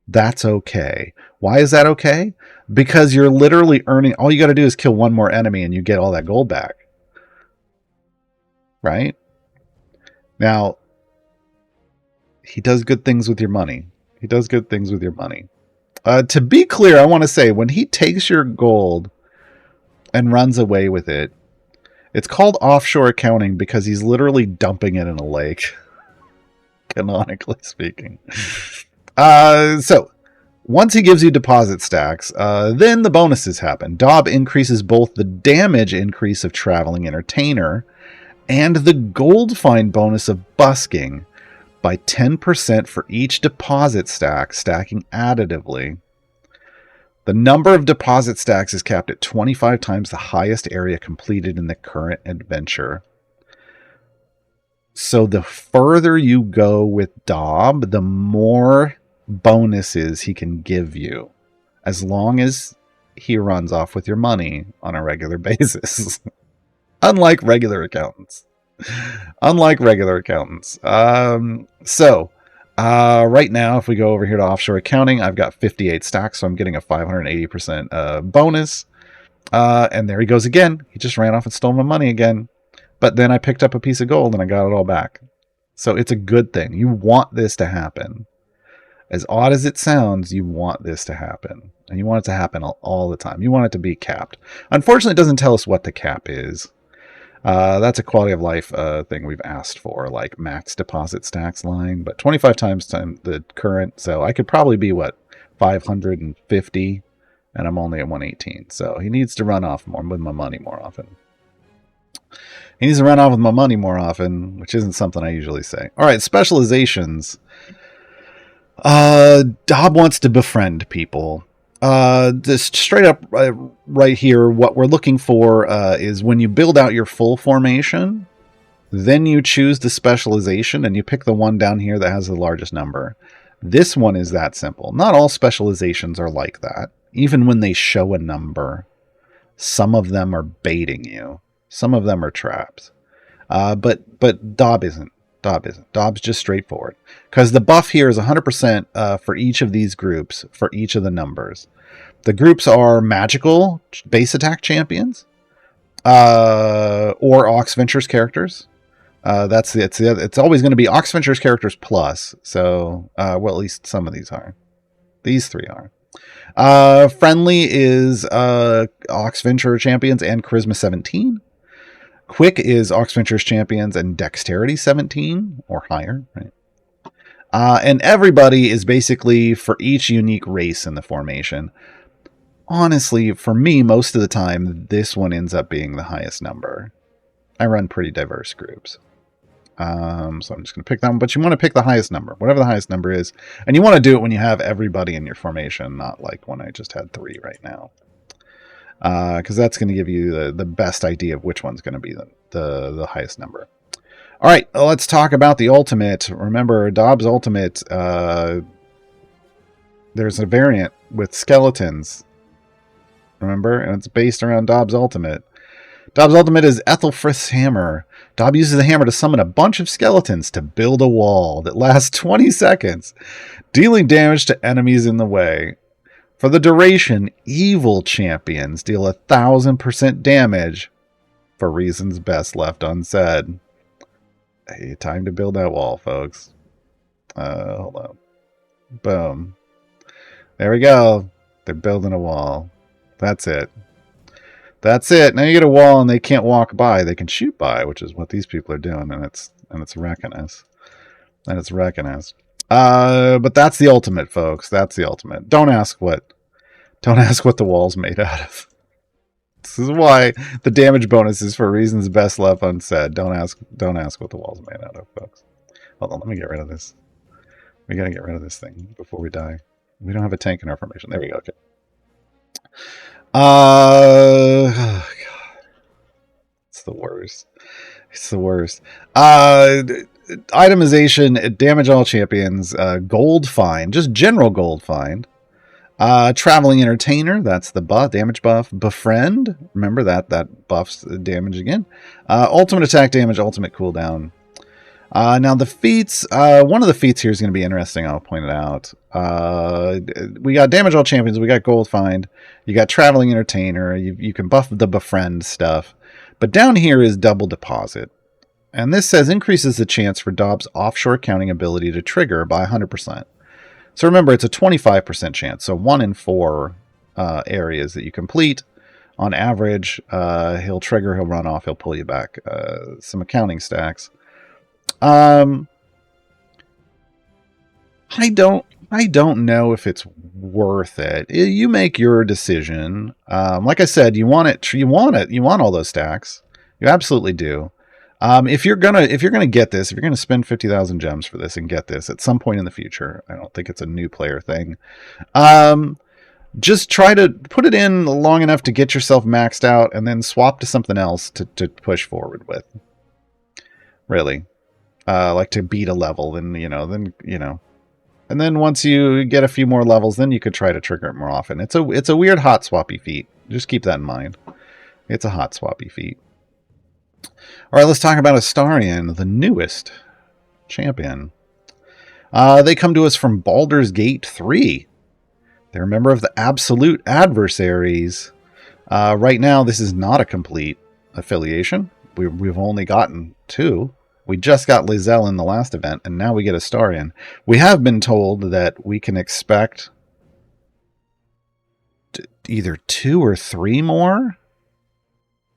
That's okay. Why is that okay? Because you're literally earning, all you got to do is kill one more enemy and you get all that gold back. Right? Now, he does good things with your money. He does good things with your money. To be clear, I want to say, when he takes your gold and runs away with it, it's called offshore accounting because he's literally dumping it in a lake, canonically speaking. So, once he gives you deposit stacks, then the bonuses happen. Dobb increases both the damage increase of Traveling Entertainer and the gold find bonus of Busking by 10% for each deposit stack, stacking additively. The number of deposit stacks is capped at 25 times the highest area completed in the current adventure. So the further you go with Dobb, the more bonuses he can give you, as long as he runs off with your money on a regular basis. Unlike regular accountants. Right now, if we go over here to offshore accounting, I've got 58 stacks, so I'm getting a 580% bonus. And there he goes again. He just ran off and stole my money again. But then I picked up a piece of gold and I got it all back. So it's a good thing. You want this to happen. As odd as it sounds, you want this to happen. And you want it to happen all the time. You want it to be capped. Unfortunately, it doesn't tell us what the cap is. That's a quality of life thing we've asked for, like max deposit stacks line. But 25 times the current, so I could probably be, 550? And I'm only at 118. So he needs to run off more with my money more often. He needs to run off with my money more often, which isn't something I usually say. All right, specializations. Dobb wants to befriend people. Just straight up right here, what we're looking for is when you build out your full formation, then you choose the specialization and you pick the one down here that has the largest number. This one is that simple. Not all specializations are like that. Even when they show a number, some of them are baiting you. Some of them are traps. But Dobb isn't. Dobb's just straightforward. Because the buff here is 100% for each of these groups, for each of the numbers. The groups are magical base attack champions, or Ox Ventures characters. It's always going to be Ox Ventures characters plus. So, at least some of these are. These three are. Friendly is Oxventure champions and Charisma 17. Quick is Oxventure's champions and Dexterity 17 or higher, right? And everybody is basically for each unique race in the formation. Honestly, for me, most of the time, this one ends up being the highest number. I run pretty diverse groups. So I'm just going to pick that one. But you want to pick the highest number, whatever the highest number is. And you want to do it when you have everybody in your formation, not like when I just had 3 right now. Because that's going to give you the best idea of which one's going to be the highest number. All right, let's talk about the ultimate. Remember, Dobb's ultimate, there's a variant with skeletons. Remember? And it's based around Dobb's ultimate. Dobb's ultimate is Ethelfrith's Hammer. Dobb uses the hammer to summon a bunch of skeletons to build a wall that lasts 20 seconds, dealing damage to enemies in the way. For the duration, evil champions deal 1,000% damage for reasons best left unsaid. Hey, time to build that wall, folks. Hold on. Boom. There we go. They're building a wall. That's it. That's it. Now you get a wall and they can't walk by. They can shoot by, which is what these people are doing, and it's wrecking us. And it's wrecking us. But that's the ultimate, folks. That's the ultimate. Don't ask what the wall's made out of. This is why the damage bonus is for reasons best left unsaid. Don't ask what the wall's made out of, folks. Hold on, let me get rid of this. We gotta get rid of this thing before we die. We don't have a tank in our formation. There we go. Okay. Oh God. It's the worst. It's the worst. Itemization, damage all champions, gold find, just general gold find. Traveling Entertainer, that's the damage buff. Befriend, remember that buffs damage again. Ultimate attack damage, ultimate cooldown. Now the feats, one of the feats here is going to be interesting, I'll point it out. We got damage all champions, we got gold find, you got Traveling Entertainer, you can buff the befriend stuff. But down here is double deposit. And this says increases the chance for Dobb's offshore counting ability to trigger by 100%. So remember, it's a 25% chance. So 1 in 4 areas that you complete, on average, he'll trigger, he'll run off, he'll pull you back. Some accounting stacks. I don't know if it's worth it. You make your decision. Like I said, you want all those stacks. You absolutely do. If you're gonna get this, if you're gonna spend 50,000 gems for this and get this at some point in the future, I don't think it's a new player thing. Just try to put it in long enough to get yourself maxed out, and then swap to something else to push forward with. Really, like to beat a level, and then once you get a few more levels, then you could try to trigger it more often. It's a weird hot swappy feat. Just keep that in mind. It's a hot swappy feat. All right, let's talk about Astarion, the newest champion. They come to us from Baldur's Gate 3. They're a member of the Absolute Adversaries. Right now, this is not a complete affiliation. We've only gotten 2. We just got Lizelle in the last event, and now we get Astarion. We have been told that we can expect either 2 or 3 more.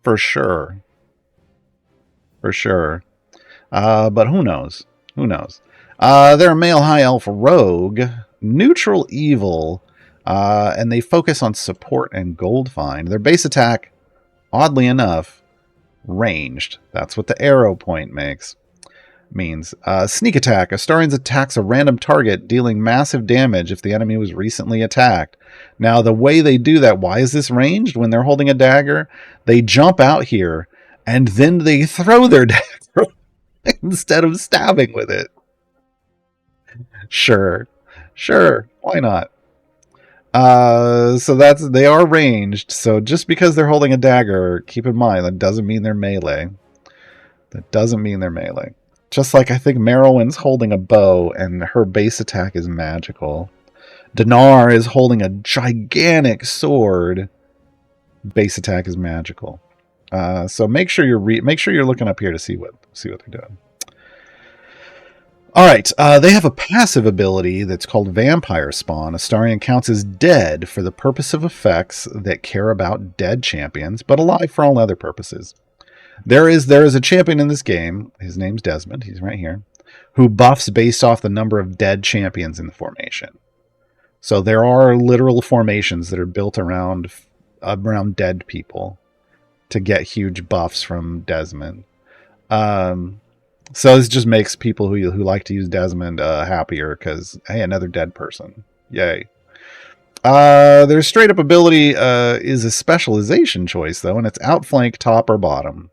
For sure. For sure. But who knows? Who knows? They're a male high elf rogue, neutral evil, and they focus on support and gold find. Their base attack, oddly enough, ranged. That's what the arrow point means. Sneak attack. Astarion attacks a random target, dealing massive damage if the enemy was recently attacked. Now, the way they do that, why is this ranged when they're holding a dagger? They jump out here, and then they throw their dagger instead of stabbing with it. Sure, why not? So they are ranged. So just because they're holding a dagger, keep in mind that doesn't mean they're melee. Just like I think Merylwyn's holding a bow, and her base attack is magical. Dinar is holding a gigantic sword. Base attack is magical. So make sure you're looking up here to see what they're doing. All right, they have a passive ability that's called Vampire Spawn. Astarion counts as dead for the purpose of effects that care about dead champions, but alive for all other purposes. There is a champion in this game, his name's Desmond, he's right here, who buffs based off the number of dead champions in the formation. So there are literal formations that are built around dead people to get huge buffs from Desmond. So this just makes people who like to use Desmond happier because, hey, another dead person. Yay. Their straight up ability is a specialization choice, though, and it's outflank, top, or bottom.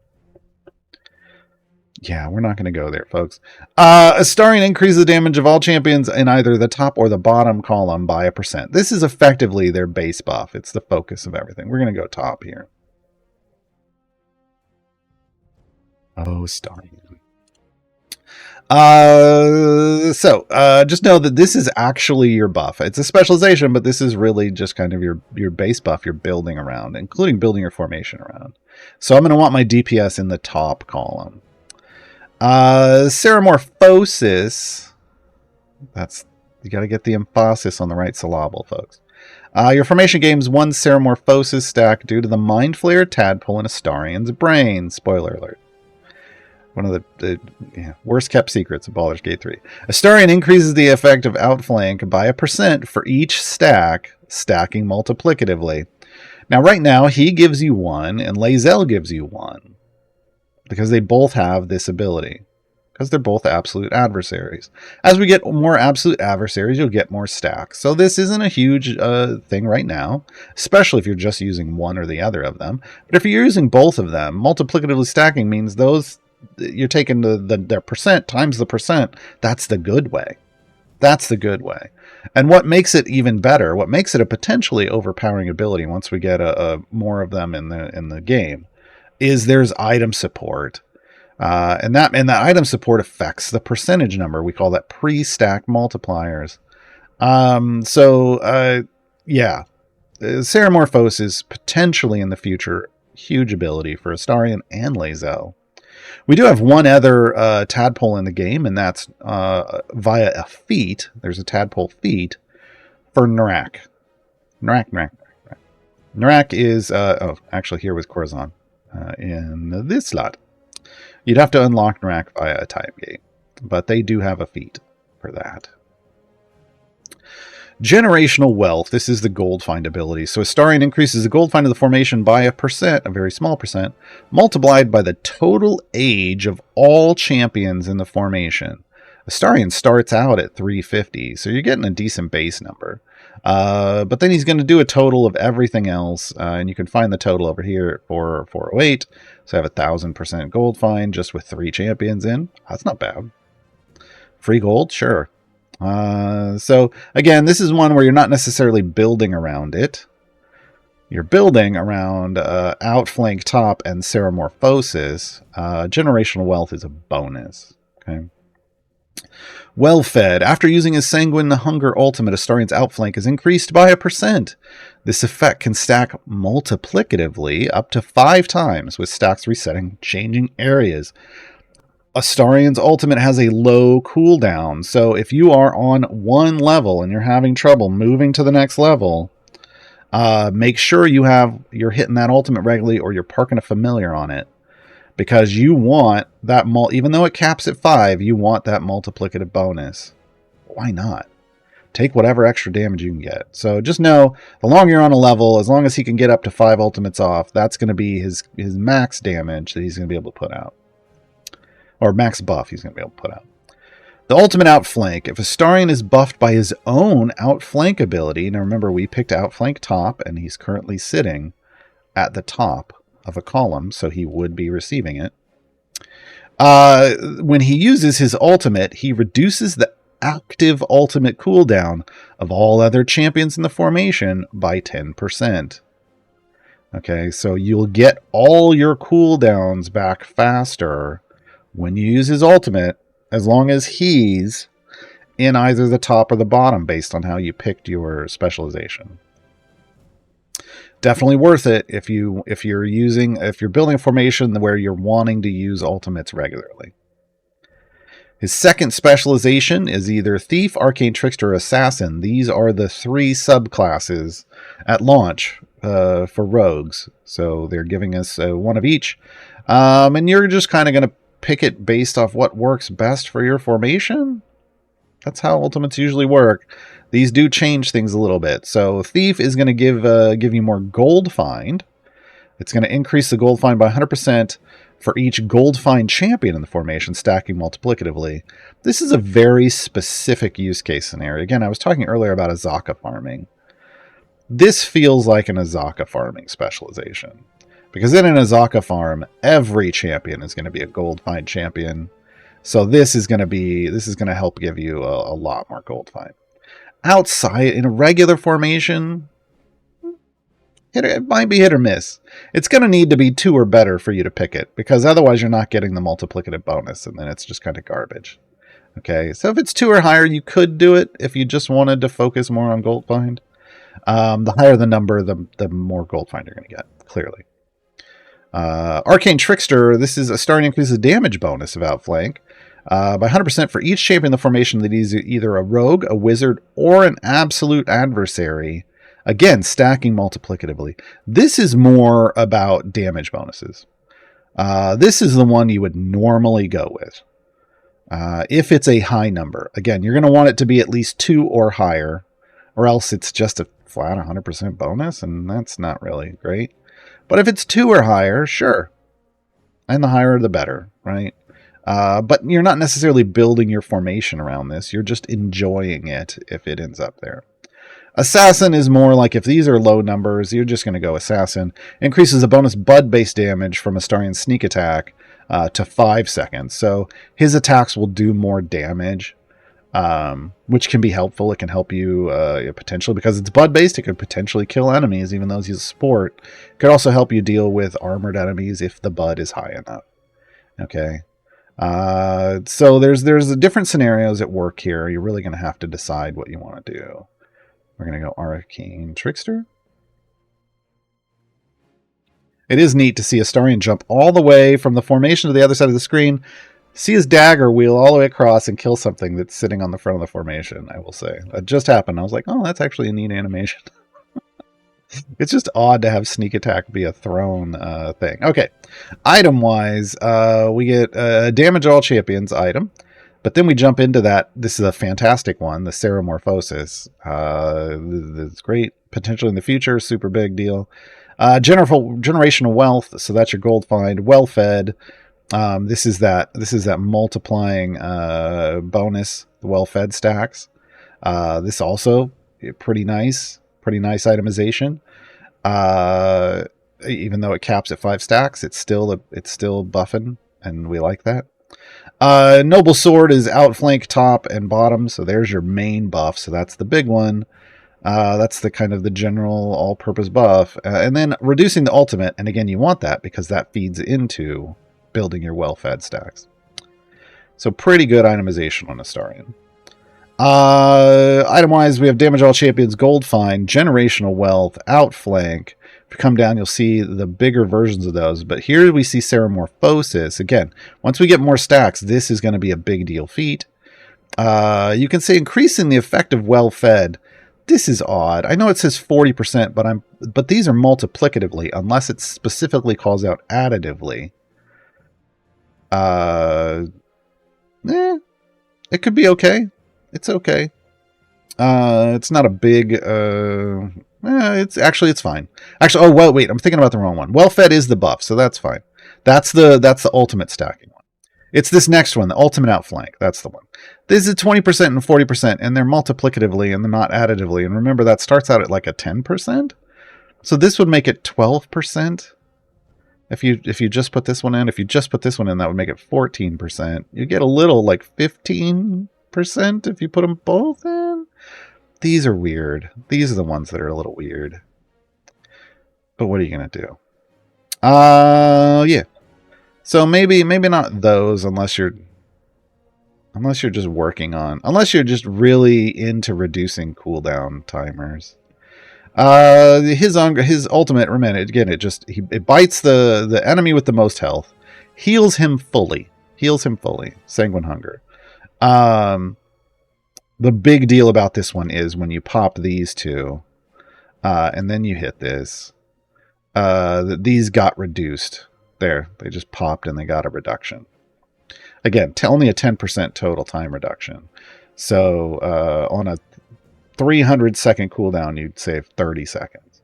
Yeah, we're not going to go there, folks. Astarion increases the damage of all champions in either the top or the bottom column by 1%. This is effectively their base buff. It's the focus of everything. We're going to go top here. Oh, Astarion. Just know that this is actually your buff. It's a specialization, but this is really just kind of your base buff you're building around, including building your formation around. So I'm going to want my DPS in the top column. Ceramorphosis. You got to get the emphasis on the right syllable, folks. Your formation gains 1 Ceramorphosis stack due to the Mind Flayer Tadpole in Astarion's brain. Spoiler alert. One of the worst kept secrets of Baldur's Gate 3. Astarion increases the effect of outflank by 1% for each stack, stacking multiplicatively. Now, right now, he gives you 1, and Lae'zel gives you 1. Because they both have this ability. Because they're both absolute adversaries. As we get more absolute adversaries, you'll get more stacks. So this isn't a huge thing right now, especially if you're just using one or the other of them. But if you're using both of them, multiplicatively stacking means you're taking their percent times the percent. That's the good way. That's the good way. And what makes it even better, what makes it a potentially overpowering ability once we get more of them in the game, is there's item support. And that item support affects the percentage number. We call that pre-stack multipliers. Ceramorphosis potentially in the future, huge ability for Astarion and Lae'zel. We do have one other tadpole in the game, and that's via a feat. There's a tadpole feat for Narak. Narak is... actually here was Corazon in this slot. You'd have to unlock Narak via a time gate, but they do have a feat for that. Generational Wealth. This is the gold find ability. So Astarion increases the gold find of the formation by 1%, a very small percent, multiplied by the total age of all champions in the formation. Astarion starts out at 350, so you're getting a decent base number. But then he's going to do a total of everything else, and you can find the total over here at 408. So I have 1,000% gold find just with 3 champions in. That's not bad. Free gold? Sure. So again, this is one where you're not necessarily building around it. You're building around outflank top and Ceramorphosis. Generational Wealth is a bonus. Okay. Well Fed. After using his Sanguine Hunger ultimate, Astarion's outflank is increased by 1%. This effect can stack multiplicatively up to 5 times, with stacks resetting, changing areas. Astarion's ultimate has a low cooldown, so if you are on one level and you're having trouble moving to the next level, make sure you're hitting that ultimate regularly, or you're parking a familiar on it, because you want that even though it caps at 5, you want that multiplicative bonus. Why not? Take whatever extra damage you can get. So just know, the longer you're on a level, as long as he can get up to 5 ultimates off, that's going to be his max damage that he's going to be able to put out. Or max buff he's going to be able to put out. The ultimate outflank. If Astarion is buffed by his own outflank ability, now remember we picked outflank top, and he's currently sitting at the top of a column, so he would be receiving it. When he uses his ultimate, he reduces the active ultimate cooldown of all other champions in the formation by 10%. Okay, so you'll get all your cooldowns back faster when you use his ultimate, as long as he's in either the top or the bottom based on how you picked your specialization. Definitely worth it if you're building a formation where you're wanting to use ultimates regularly. His second specialization is either Thief, Arcane Trickster, or Assassin. These are the 3 subclasses at launch for rogues. So they're giving us one of each. And you're just kind of going to pick it based off what works best for your formation. That's how ultimates usually work. These do change things a little bit. So Thief is going to give you more gold find. It's going to increase the gold find by 100% for each gold find champion in the formation, stacking multiplicatively. This is a very specific use case scenario. Again, I was talking earlier about Azaka farming. This feels like an Azaka farming specialization. Because in an Azaka farm, every champion is going to be a gold find champion. So this is going to help give you a lot more gold find. Outside, in a regular formation, it might be hit or miss. It's going to need to be 2 or better for you to pick it, because otherwise you're not getting the multiplicative bonus, and then it's just kind of garbage. Okay, so if it's 2 or higher, you could do it if you just wanted to focus more on gold find. The higher the number, the more gold find you're going to get, clearly. Arcane Trickster, this is Astarion increases the damage bonus of Outflank by 100% for each champion in the formation that is either a rogue, a wizard, or an absolute adversary. Again, stacking multiplicatively. This is more about damage bonuses. This is the one you would normally go with. If it's a high number. Again, you're going to want it to be at least 2 or higher, or else it's just a flat 100% bonus, and that's not really great. But if it's 2 or higher, sure. And the higher the better, right? But you're not necessarily building your formation around this. You're just enjoying it if it ends up there. Assassin is more like if these are low numbers, you're just going to go Assassin. Increases the bonus Bud-based damage from Astarion's sneak attack to 5 seconds. So his attacks will do more damage, which can be helpful. It can help you potentially, because it's Bud-based, it could potentially kill enemies, even though he's a sport. It could also help you deal with armored enemies if the Bud is high enough. Okay. So there's different scenarios at work here. You're really going to have to decide what you want to do. We're going to go Arcane Trickster. It is neat to see Astarion jump all the way from the formation to the other side of the screen, see his dagger wheel all the way across and kill something that's sitting on the front of the formation, I will say. That just happened. I was like, oh, that's actually a neat animation. It's just odd to have sneak attack be a thrown thing. Okay, item-wise, we get damage all champions item. But then we jump into that. This is a fantastic one, the Ceramorphosis. It's great, potentially in the future, super big deal. Generational wealth, so that's your gold find. Well fed. This is that multiplying bonus, the well fed stacks. This also pretty nice itemization. Even though it caps at 5 stacks, it's still buffing, and we like that. Noble Sword is outflank, top, and bottom, so there's your main buff, so that's the big one. That's the kind of the general all-purpose buff. And then reducing the ultimate, and again, you want that because that feeds into building your well-fed stacks. So pretty good itemization on Astarion. Item-wise, we have damage all champions, gold find, generational wealth, outflank. If you come down, you'll see the bigger versions of those. But here we see Ceramorphosis. Again, once we get more stacks, this is going to be a big deal feat. You can say increasing the effect of well-fed. This is odd. I know it says 40%, but these are multiplicatively, unless it specifically calls out additively. It could be okay. It's okay. It's not a big... it's fine. Actually, oh, well, wait, I'm thinking about the wrong one. Well-fed is the buff, so that's fine. That's the ultimate stacking one. It's this next one, the ultimate outflank. That's the one. This is 20% and 40%, and they're multiplicatively, and they're not additively. And remember, that starts out at like a 10%. So this would make it 12%. If you just put this one in, that would make it 14%. You get a little like 15% if you put them both in. These are weird. These are the ones that are a little weird. But what are you going to do? Yeah. So maybe not those unless you're just working on, unless you're just really into reducing cooldown timers. His ultimate, remember, again, it bites the enemy with the most health, heals him fully. Sanguine Hunger. The big deal about this one is when you pop these two, and then you hit this, these got reduced. There, they just popped and they got a reduction. Again, only a 10% total time reduction. So on a 300-second cooldown, you'd save 30 seconds.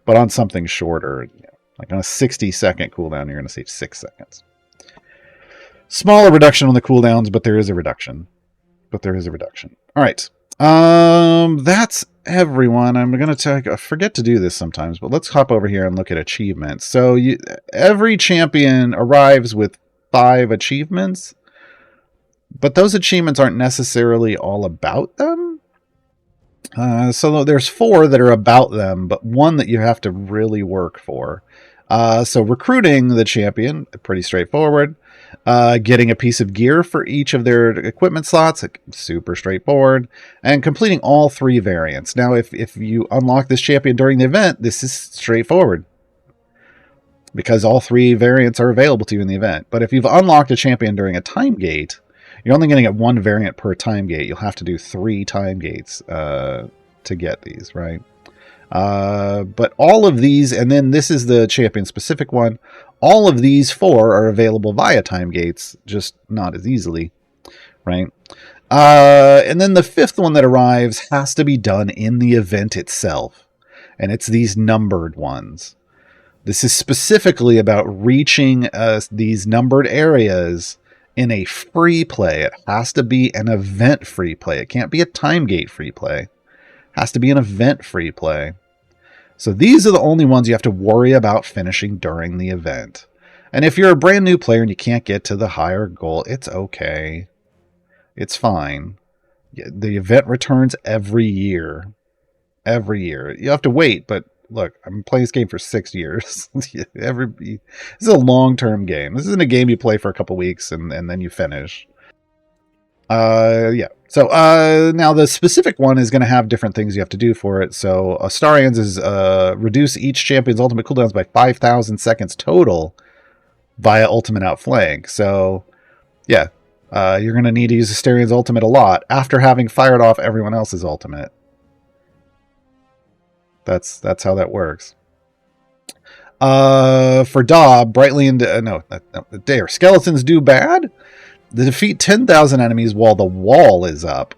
But on something shorter, like on a 60-second cooldown, you're going to save 6 seconds. Smaller reduction on the cooldowns, but there is a reduction. All right. That's everyone. I'm going to I forget to do this sometimes, but let's hop over here and look at achievements. So every champion arrives with 5 achievements, but those achievements aren't necessarily all about them. So there's 4 that are about them, but 1 that you have to really work for. So recruiting the champion, pretty straightforward. Getting a piece of gear for each of their equipment slots, super straightforward. And completing all 3 variants. Now, if you unlock this champion during the event, this is straightforward, because all 3 variants are available to you in the event. But if you've unlocked a champion during a time gate, you're only going to get 1 variant per time gate. You'll have to do 3 time gates to get these, right? But all of these, and then this is the champion-specific one, all of these 4 are available via time gates, just not as easily, right? And then the 5th one that arrives has to be done in the event itself, and it's these numbered ones. This is specifically about reaching these numbered areas in a free play. It has to be an event free play. It can't be a time gate free play. It has to be an event free play. So these are the only ones you have to worry about finishing during the event. And if you're a brand new player and you can't get to the higher goal, it's okay. It's fine. The event returns every year. Every year. You have to wait, but look, I'm playing this game for 6 years. This is a long-term game. This isn't a game you play for a couple weeks and then you finish. Yeah. So now the specific one is going to have different things you have to do for it. So Astarion's is reduce each champion's ultimate cooldowns by 5,000 seconds total via ultimate outflank. So yeah, you're going to need to use Astarion's ultimate a lot after having fired off everyone else's ultimate. That's how that works. For Dobb, brightly dare skeletons do bad. They defeat 10,000 enemies while the wall is up.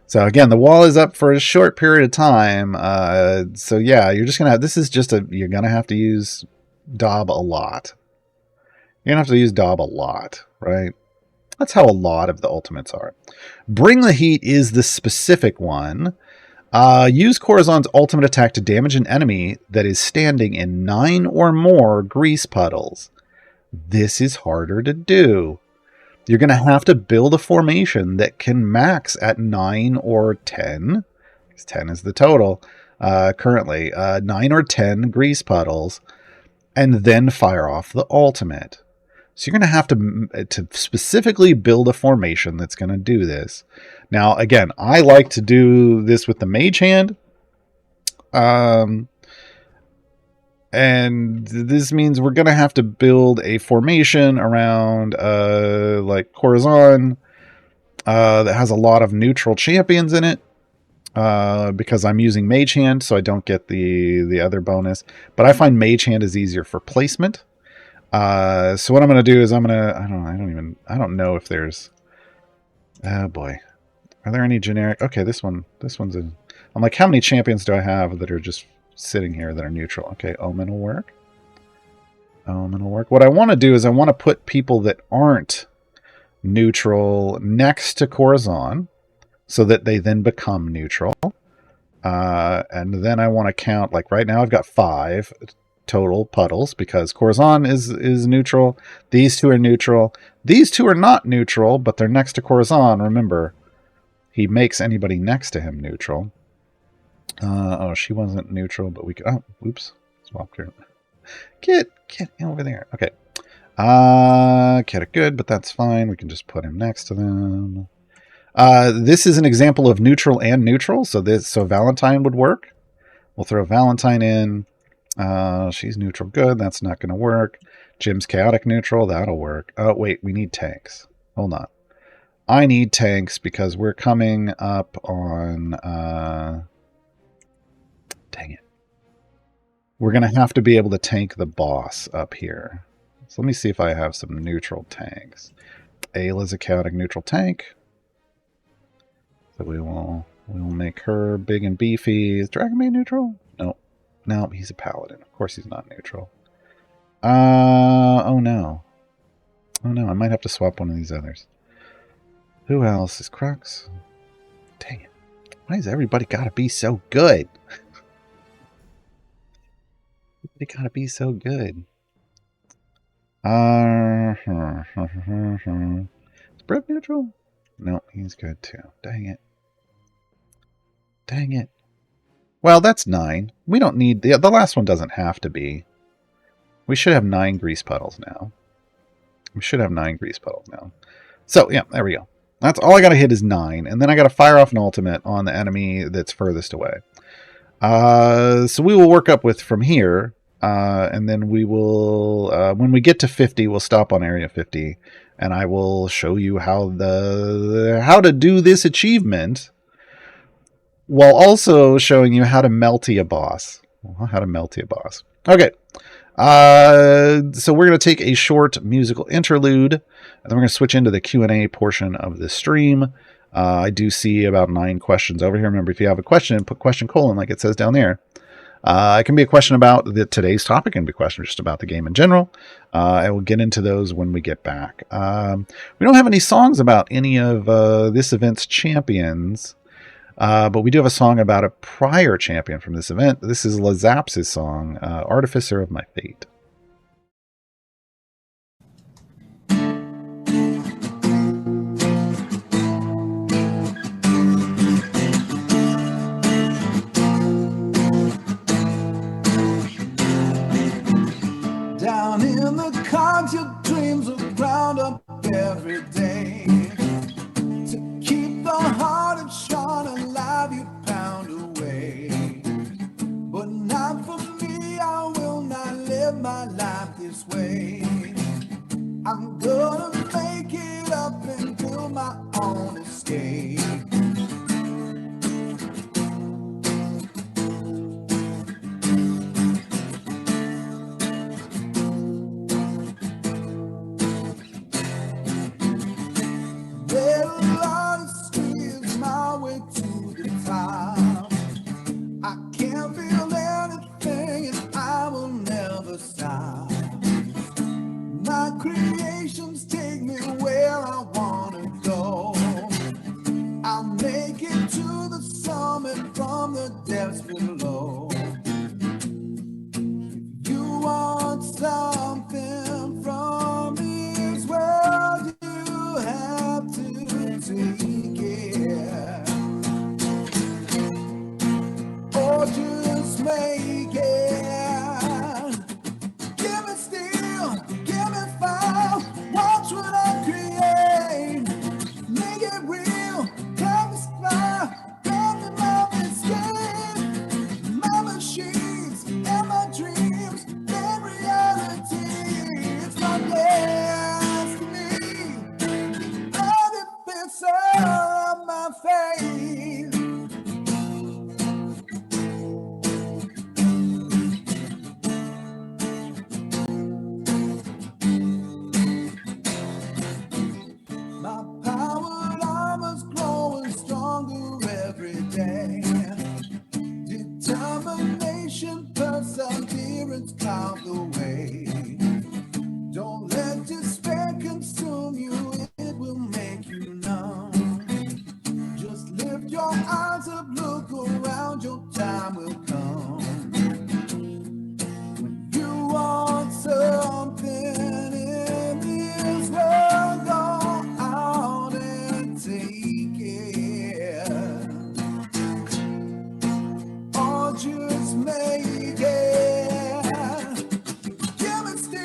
So again, the wall is up for a short period of time. So yeah, you're just gonna have, you're gonna have to use Dobb a lot. You're gonna have to use Dobb a lot, right? That's how a lot of the ultimates are. Bring the Heat is the specific one. Use Corazon's ultimate attack to damage an enemy that is standing in 9 or more grease puddles. This is harder to do. You're going to have to build a formation that can max at 9 or 10. 10 is the total currently. 9 or 10 grease puddles, and then fire off the ultimate. So you're going to have to specifically build a formation that's going to do this. Now, again, I like to do this with the mage hand. And this means we're going to have to build a formation around like Corazon that has a lot of neutral champions in it. Because I'm using mage hand, so I don't get the other bonus. But I find mage hand is easier for placement. So what I'm going to do is I don't know if there's, oh boy, are there any generic? Okay, this one's in. I'm like, how many champions do I have that are just sitting here that are neutral? Okay, Omen will work. What I want to do is I want to put people that aren't neutral next to Corazon, so that they then become neutral. And then I want to count, like right now I've got 5 total puddles because Corazon is neutral. These 2 are neutral. These 2 are not neutral, but they're next to Corazon. Remember, he makes anybody next to him neutral. Oh, she wasn't neutral, but we could... Oh, oops. Swapped her. Get over there. Okay. Get it good, but that's fine. We can just put him next to them. This is an example of neutral and neutral, so Valentine would work. We'll throw Valentine in. She's neutral good. That's not going to work. Jim's chaotic neutral. That'll work. Oh, wait. We need tanks. Hold on. I need tanks because we're coming up on... dang it. We're going to have to be able to tank the boss up here. So let me see if I have some neutral tanks. Ayla's a chaotic neutral tank. So we will make her big and beefy. Is Dragonbane neutral? No. No, he's a paladin. Of course he's not neutral. Oh no. Oh no, I might have to swap one of these others. Who else is Crux? Dang it. Why has everybody gotta be so good? They gotta be so good. Is Brett neutral? No, he's good too. Dang it. Dang it. Well, that's 9. We don't need... The last one doesn't have to be. We should have 9 grease puddles now. We should have 9 grease puddles now. So, yeah, there we go. That's all I gotta hit is 9. And then I gotta fire off an ultimate on the enemy that's furthest away. So we will work up with from here. And then we will... when we get to 50, we'll stop on area 50. And I will show you how to do this achievement... while also showing you how to melty a boss. Okay. So we're going to take a short musical interlude, and then we're going to switch into the Q&A portion of the stream. I do see about 9 questions over here. Remember, if you have a question, put question colon like it says down there. It can be a question about today's topic, and be a question just about the game in general. I will get into those when we get back. We don't have any songs about any of this event's champions. But we do have a song about a prior champion from this event. This is Lazap's song, Artificer of My Fate. Down in the cards, your dreams are ground up every day. To keep the heart of Sean alive, you pound away. But not for me, I will not live my life this way. I'm gonna make it up and build my own escape. Creations take me where I wanna go. I'll make it to the summit from the depths below. If you want something from this world, you have to take it, or just make it. Give me steel, give me fire. Watch what I create. Make it real, tell me fire. Come to my escape. My machines and my dreams and reality. It's my destiny. Artificer of my fate. My powered armor's growing stronger every day. Determination, perseverance cloud the way. Don't let despair consume you, it will make you numb. Just lift your eyes up, look around, your time will come. When you want something in this world, go out and take it, or just make it. Give it still.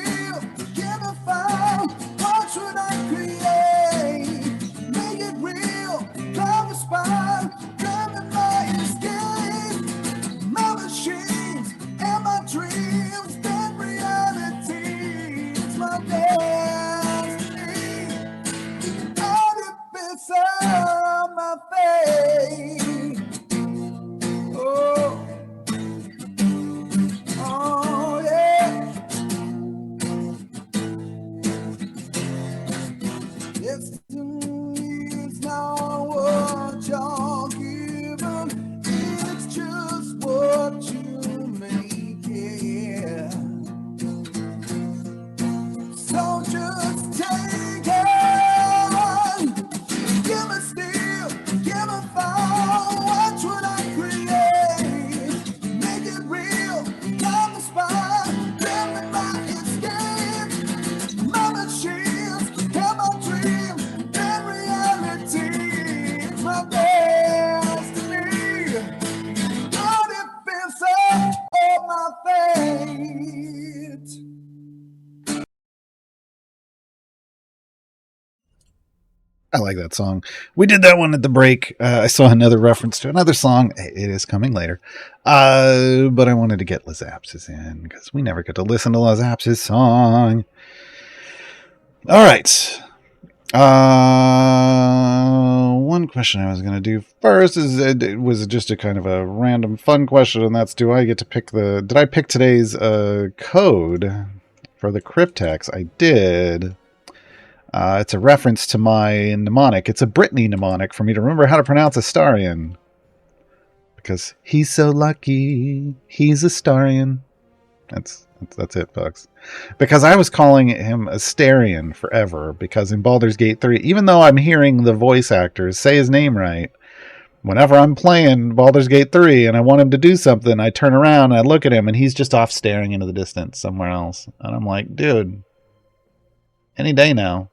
I like that song. We did that one at the break. I saw another reference to another song. It is coming later. But I wanted to get Lazapsis in because we never get to listen to Lazapsis' song. All right. One question I was going to do first is it was just a kind of a random fun question, and that's did I pick today's code for the cryptex? I did. It's a reference to my mnemonic. It's a Brittany mnemonic for me to remember how to pronounce Astarion. Because he's so lucky, he's Astarion. That's it, folks. Because I was calling him Astarion forever, because in Baldur's Gate 3, even though I'm hearing the voice actors say his name right, whenever I'm playing Baldur's Gate 3 and I want him to do something, I turn around and I look at him and he's just off staring into the distance somewhere else. And I'm like, dude, any day now.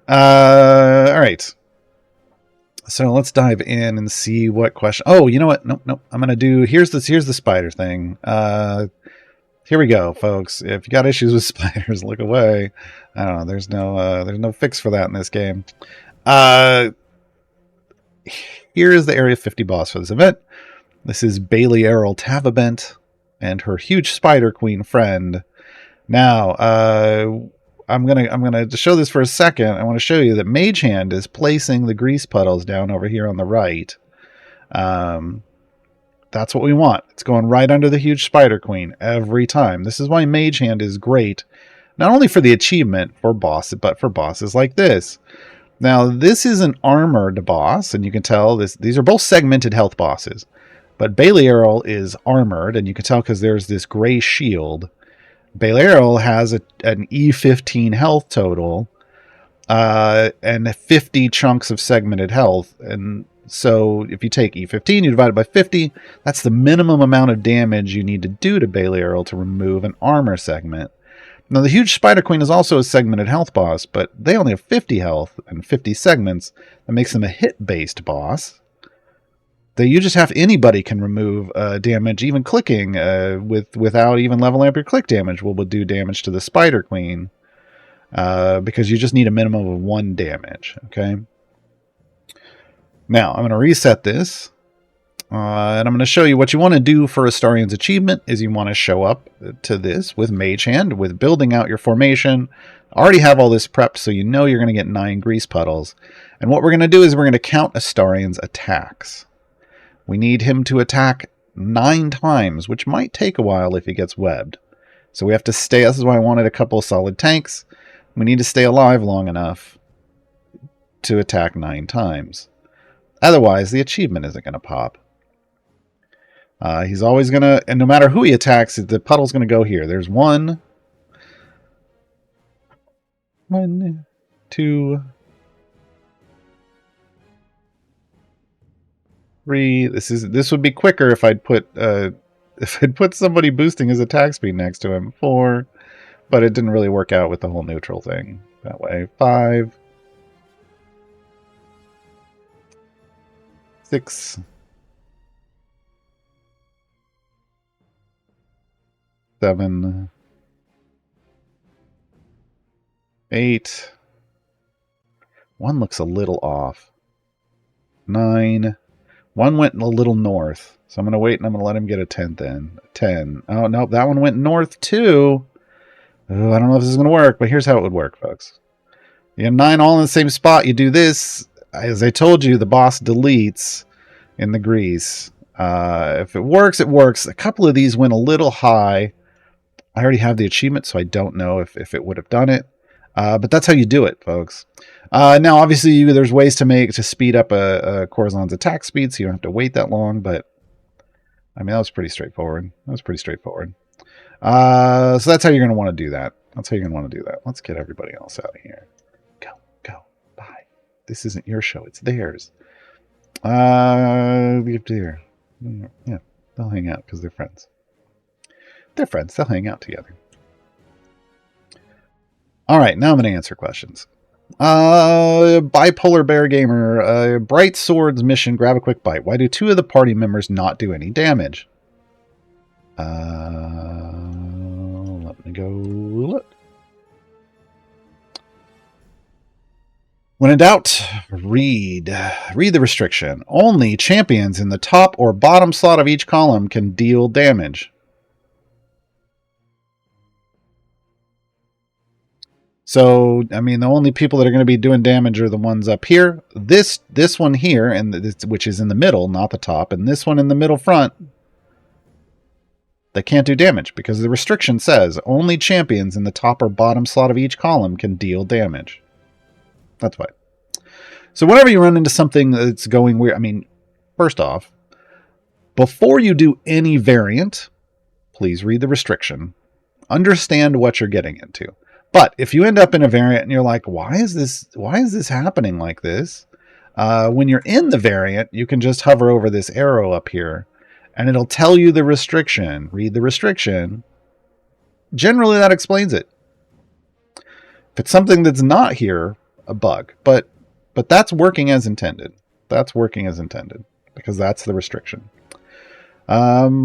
All right. So let's dive in and see what question. Oh, you know what? Nope. I'm gonna do. Here's the spider thing. Here we go, folks. If you got issues with spiders, look away. I don't know. There's no fix for that in this game. Here is the Area 50 boss for this event. This is Bailey Errol Tavabent and her huge spider queen friend. Now, I'm gonna to show this for a second. I want to show you that Mage Hand is placing the grease puddles down over here on the right. That's what we want. It's going right under the huge spider queen every time. This is why Mage Hand is great, not only for the achievement for bosses, but for bosses like this. Now, this is an armored boss, and you can tell these are both segmented health bosses. But Bailey Errol is armored, and you can tell because there's this gray shield. Bailey Errol has an E15 health total and 50 chunks of segmented health. And so if you take E15, you divide it by 50, that's the minimum amount of damage you need to do to Bailey Errol to remove an armor segment. Now, the huge Spider Queen is also a segmented health boss, but they only have 50 health and 50 segments. That makes them a hit-based boss. You just have anybody can remove damage, even clicking without even level up your click damage will do damage to the Spider Queen because you just need a minimum of 1 damage. Okay. Now I'm going to reset this, and I'm going to show you what you want to do for Astarion's achievement. Is you want to show up to this with Mage Hand, with building out your formation. Already have all this prepped, so you know you're going to get 9 grease puddles. And what we're going to do is we're going to count Astarion's attacks. We need him to attack 9 times, which might take a while if he gets webbed. So we have to stay. This is why I wanted a couple of solid tanks. We need to stay alive long enough to attack 9 times. Otherwise, the achievement isn't going to pop. He's always going to, and no matter who he attacks, the puddle's going to go here. There's 1, 2, 3. This would be quicker if I'd put somebody boosting his attack speed next to him. 4, but it didn't really work out with the whole neutral thing that way. 5, 6, 7, 8. 1 looks a little off. 9. 1 went a little north, so I'm going to wait and I'm going to let him get a 10th in. 10. Oh, no, that one went north too. Oh, I don't know if this is going to work, but here's how it would work, folks. You have 9 all in the same spot. You do this. As I told you, the boss deletes in the grease. If it works, it works. A couple of these went a little high. I already have the achievement, so I don't know if it would have done it. But that's how you do it, folks. Now, obviously, there's ways to speed up a Corazon's attack speed, so you don't have to wait that long. But I mean, that was pretty straightforward. So that's how you're going to want to do that. Let's get everybody else out of here. Go, bye. This isn't your show; it's theirs. Dear. Yeah, they'll hang out because they're friends. They're friends. They'll hang out together. All right, now I'm going to answer questions. Bipolar Bear Gamer, Brightswords mission, grab a quick bite. Why do 2 of the party members not do any damage? Let me go look. When in doubt, read the restriction. Only champions in the top or bottom slot of each column can deal damage. So, I mean, the only people that are going to be doing damage are the ones up here. This one here, which is in the middle, not the top, and this one in the middle front, they can't do damage because the restriction says only champions in the top or bottom slot of each column can deal damage. That's why. So whenever you run into something that's going weird, I mean, first off, before you do any variant, please read the restriction. Understand what you're getting into. But if you end up in a variant and you're like, why is this happening like this? When you're in the variant, you can just hover over this arrow up here and it'll tell you the restriction. Read the restriction. Generally, that explains it. If it's something that's not here, a bug. But that's working as intended. That's working as intended because that's the restriction. Oh,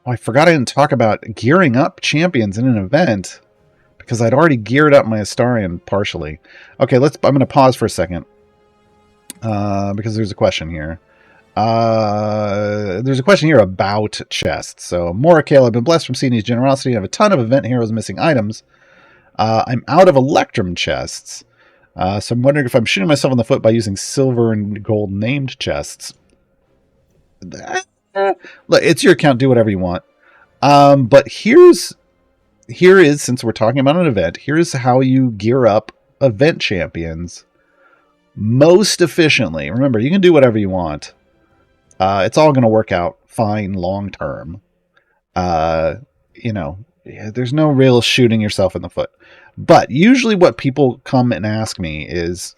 I forgot I didn't talk about gearing up champions in an event because I'd already geared up my Astarion partially. Okay, I'm going to pause for a second because there's a question here. There's a question here about chests. So, Morakale, I've been blessed from seeing his generosity. I have a ton of event heroes missing items. I'm out of Electrum chests. So I'm wondering if I'm shooting myself in the foot by using silver and gold named chests. Look, it's your account. Do whatever you want. But here is, since we're talking about an event, here's how you gear up event champions most efficiently. Remember, you can do whatever you want. It's all going to work out fine long term. There's no real shooting yourself in the foot. But usually what people come and ask me is,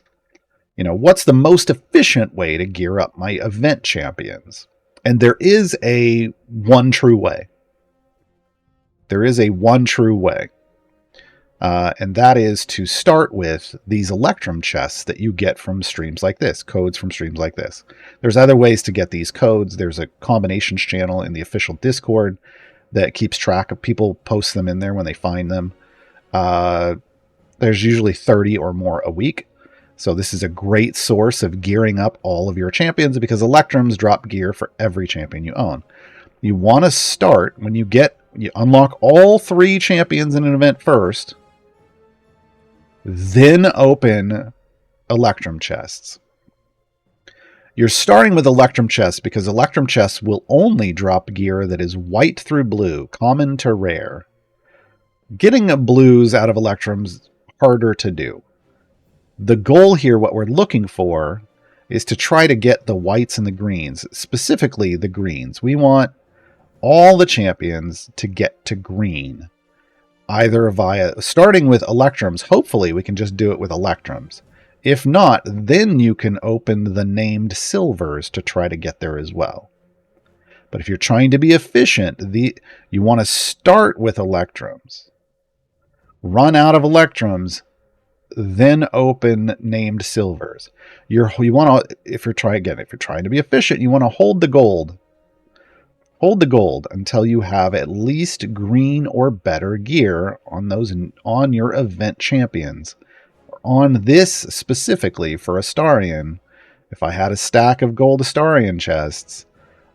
what's the most efficient way to gear up my event champions? And there is a one true way. There is a one true way. And that is to start with these Electrum chests that you get from streams like this, codes from streams like this. There's other ways to get these codes. There's a combinations channel in the official Discord that keeps track of people, post them in there when they find them. There's usually 30 or more a week. So this is a great source of gearing up all of your champions because Electrums drop gear for every champion you own. You want to start when you unlock all 3 champions in an event first, then open Electrum chests. You're starting with Electrum chests because Electrum chests will only drop gear that is white through blue, common to rare. Getting blues out of Electrums harder to do. The goal here, what we're looking for, is to try to get the whites and the greens, specifically the greens. We want all the champions to get to green, either via starting with Electrums. Hopefully we can just do it with Electrums. If not, then you can open the named silvers to try to get there as well. But if you're trying to be efficient, you want to start with Electrums, run out of Electrums, then open named silvers. If you're trying to be efficient, you want to hold the gold. Hold the gold until you have at least green or better gear on your event champions. On this specifically for Astarion, if I had a stack of gold Astarion chests,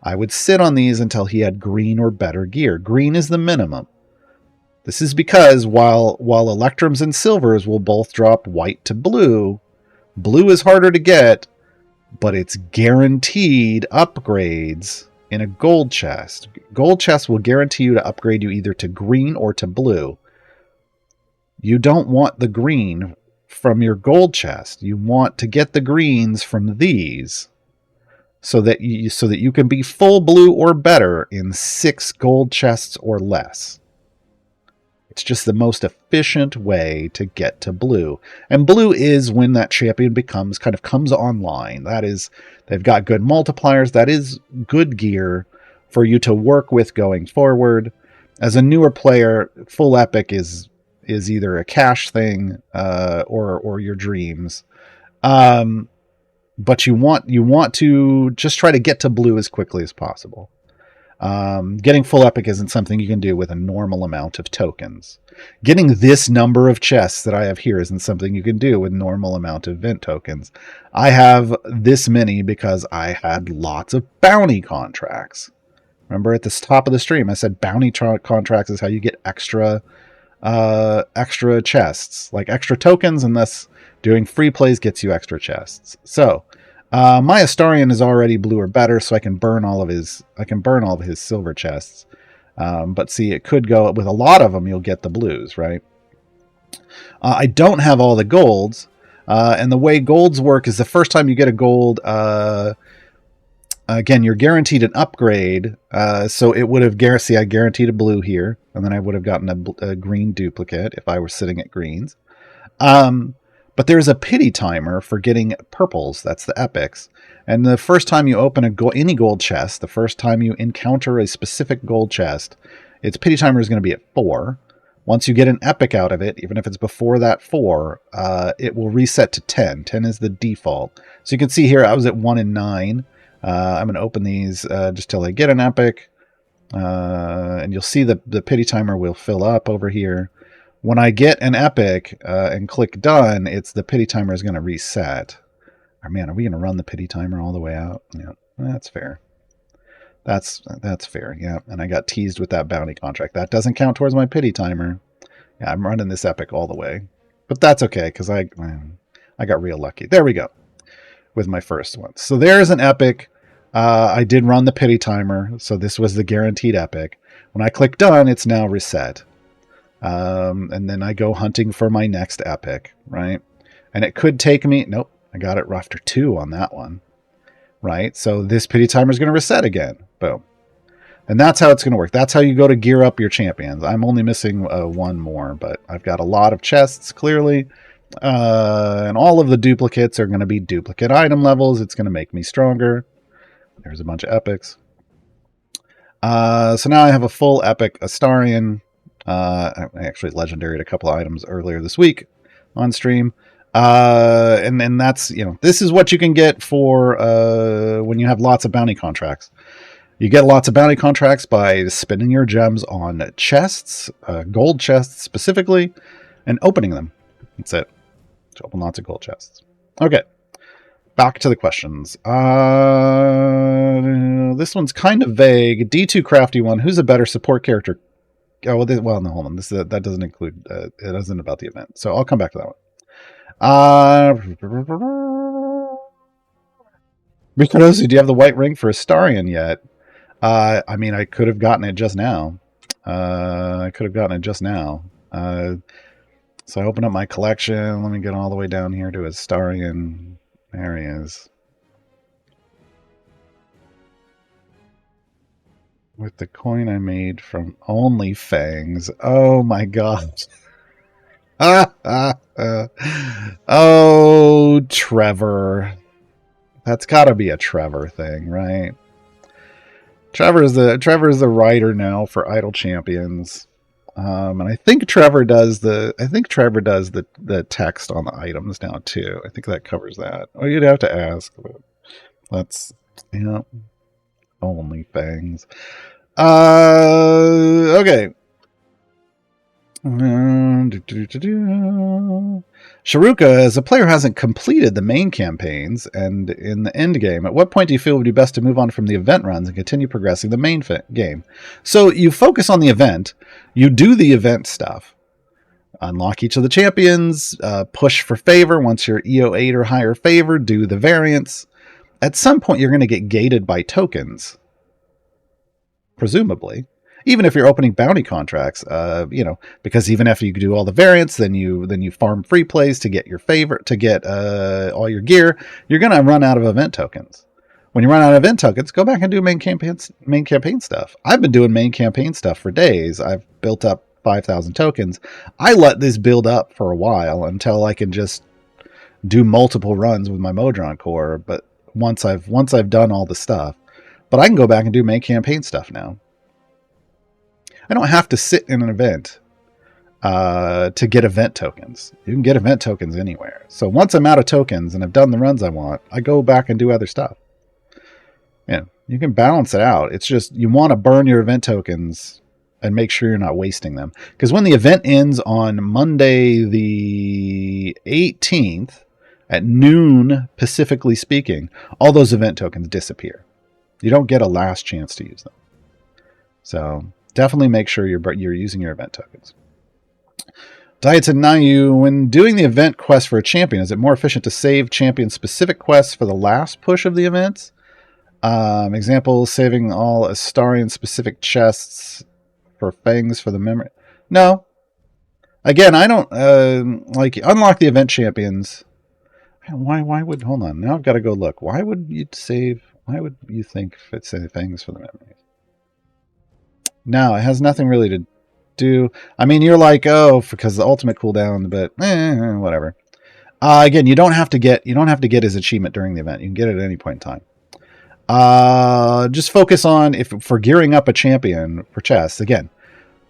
I would sit on these until he had green or better gear. Green is the minimum. This is because while Electrums and silvers will both drop white to blue, blue is harder to get, but it's guaranteed upgrades in a gold chest. Gold chests will guarantee you to upgrade you either to green or to blue. You don't want the green from your gold chest. You want to get the greens from these so that you can be full blue or better in 6 gold chests or less. It's just the most efficient way to get to blue. And blue is when that champion comes online. That is, they've got good multipliers. That is good gear for you to work with going forward. As a newer player, full epic is either a cash thing or your dreams. But you want to just try to get to blue as quickly as possible. Getting full epic isn't something you can do with a normal amount of tokens. Getting this number of chests that I have here isn't something you can do with normal amount of event tokens. I have this many because I had lots of bounty contracts. Remember at the top of the stream, I said bounty contracts is how you get extra chests, like extra tokens, and thus doing free plays gets you extra chests. So my Astarion is already blue or better, so I can burn all of his silver chests. But see, it could go with a lot of them. You'll get the blues, right? I don't have all the golds, and the way golds work is the first time you get a gold. Again, you're guaranteed an upgrade, so it would have I guaranteed a blue here, and then I would have gotten a green duplicate if I were sitting at greens. But there's a pity timer for getting purples. That's the epics. And the first time you open any gold chest, the first time you encounter a specific gold chest, its pity timer is going to be at 4. Once you get an epic out of it, even if it's before that 4, it will reset to 10. 10 is the default. So you can see here I was at 1 and 9. I'm going to open these just till I get an epic. And you'll see the pity timer will fill up over here. When I get an epic and click done, the pity timer is going to reset. Oh man, are we going to run the pity timer all the way out? Yeah, that's fair. That's fair. Yeah, and I got teased with that bounty contract. That doesn't count towards my pity timer. Yeah, I'm running this epic all the way, but that's okay because I got real lucky. There we go with my first one. So there's an epic. I did run the pity timer, so this was the guaranteed epic. When I click done, it's now reset. And then I go hunting for my next epic, right? And it could take me, nope, I got it after 2 on that one, right? So this pity timer is going to reset again. Boom. And that's how it's going to work. That's how you go to gear up your champions. I'm only missing 1 more, but I've got a lot of chests, clearly. And all of the duplicates are going to be duplicate item levels. It's going to make me stronger. There's a bunch of epics. So now I have a full epic Astarion. I actually legendaried a couple of items earlier this week on stream. And that's, this is what you can get for when you have lots of bounty contracts. You get lots of bounty contracts by spending your gems on chests, gold chests specifically, and opening them. That's it. To open lots of gold chests. Okay. Back to the questions. This one's kind of vague. D2 Crafty one. Who's a better support character? Oh, well, no, hold on. That doesn't include, it isn't about the event. So I'll come back to that one. Ricardo, do you have the white ring for Astarion yet? I mean, I could have gotten it just now. So I open up my collection. Let me get all the way down here to Astarion. There he is. With the coin I made from Only Fangs. Oh my god. Oh, Trevor. That's gotta be a Trevor thing, right? Trevor is the writer now for Idle Champions. And I think Trevor does the text on the items now too. I think that covers that. Oh, you'd have to ask. But that's Only Fangs. Okay. Sharuka, as a player, hasn't completed the main campaigns and in the end game. At what point do you feel it would be best to move on from the event runs and continue progressing the main game? So you focus on the event, you do the event stuff, unlock each of the champions, push for favor. Once you're EO8 or higher favor, do the variants. At some point, you're going to get gated by tokens. Presumably, even if you're opening bounty contracts, because even after you do all the variants, then you farm free plays to get your favorite, to get all your gear, you're going to run out of event tokens. When you run out of event tokens, go back and do main campaign stuff. I've been doing main campaign stuff for days. I've built up 5,000 tokens. I let this build up for a while until I can just do multiple runs with my Modron core. But once I've done all the stuff. But I can go back and do main campaign stuff now. I don't have to sit in an event to get event tokens. You can get event tokens anywhere. So once I'm out of tokens and I've done the runs I want, I go back and do other stuff. Yeah, You can balance it out. It's just you want to burn your event tokens and make sure you're not wasting them. Because when the event ends on Monday the 18th at noon, Pacifically speaking, all those event tokens disappear. You don't get a last chance to use them. So definitely make sure you're using your event tokens. Diet said, now when doing the event quest for a champion, is it more efficient to save champion-specific quests for the last push of the events? Example, saving all Astarion-specific chests for fangs for the memory. No. Again, I don't unlock the event champions. Why would hold on? Now I've got to go look. Why would you think it's fangs for the memories? No, it has nothing really to do. I mean, you're like, oh, because the ultimate cooldown, but whatever. Again, you don't have to get his achievement during the event. You can get it at any point in time. Just focus on for gearing up a champion for chests. Again,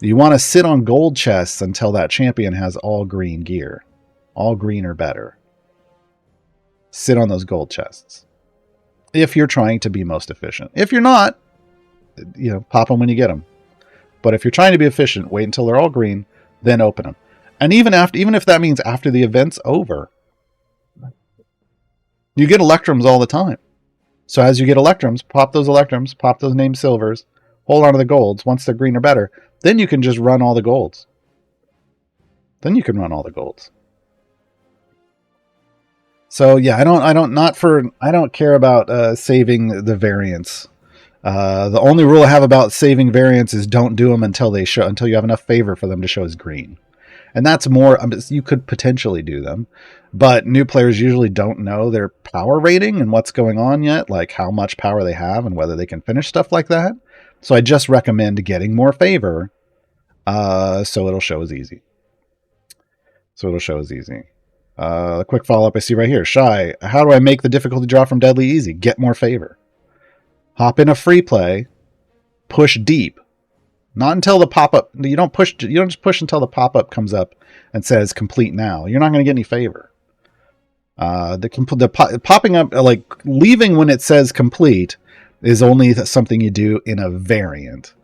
you want to sit on gold chests until that champion has all green gear, all green or better. Sit on those gold chests if you're trying to be most efficient. If you're not, pop them when you get them. But if you're trying to be efficient, wait until they're all green, then open them. And even if that means after the event's over, you get electrums all the time. So as you get electrums, pop those named silvers, hold on to the golds. Once they're green or better, then you can just run all the golds. So yeah, I don't care about saving the variants. The only rule I have about saving variants is don't do them until you have enough favor for them to show as green. And that's more, you could potentially do them, but new players usually don't know their power rating and what's going on yet, like how much power they have and whether they can finish stuff like that. So I just recommend getting more favor, so it'll show as easy. A quick follow-up I see right here. Shy, how do I make the difficulty drop from deadly easy? Get more favor. Hop in a free play, push deep. Not until the pop-up. You don't just push until the pop-up comes up and says complete now. You're not going to get any favor. The popping up, like leaving when it says complete, is only something you do in a variant.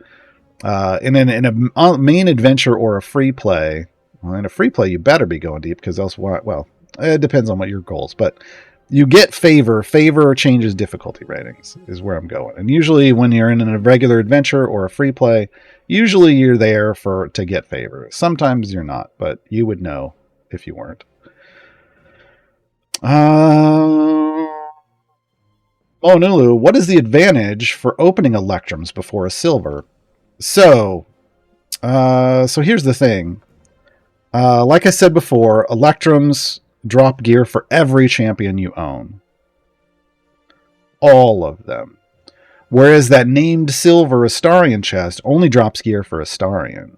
In a main adventure or a free play. Well, in a free play, you better be going deep because else, well, it depends on what your goals, but you get favor. Favor changes difficulty ratings is where I'm going. And usually when you're in a regular adventure or a free play, usually you're there to get favor. Sometimes you're not, but you would know if you weren't. Nulu, what is the advantage for opening electrums before a silver? So here's the thing. Like I said before, electrums drop gear for every champion you own. All of them. Whereas that named silver Astarion chest only drops gear for Astarion.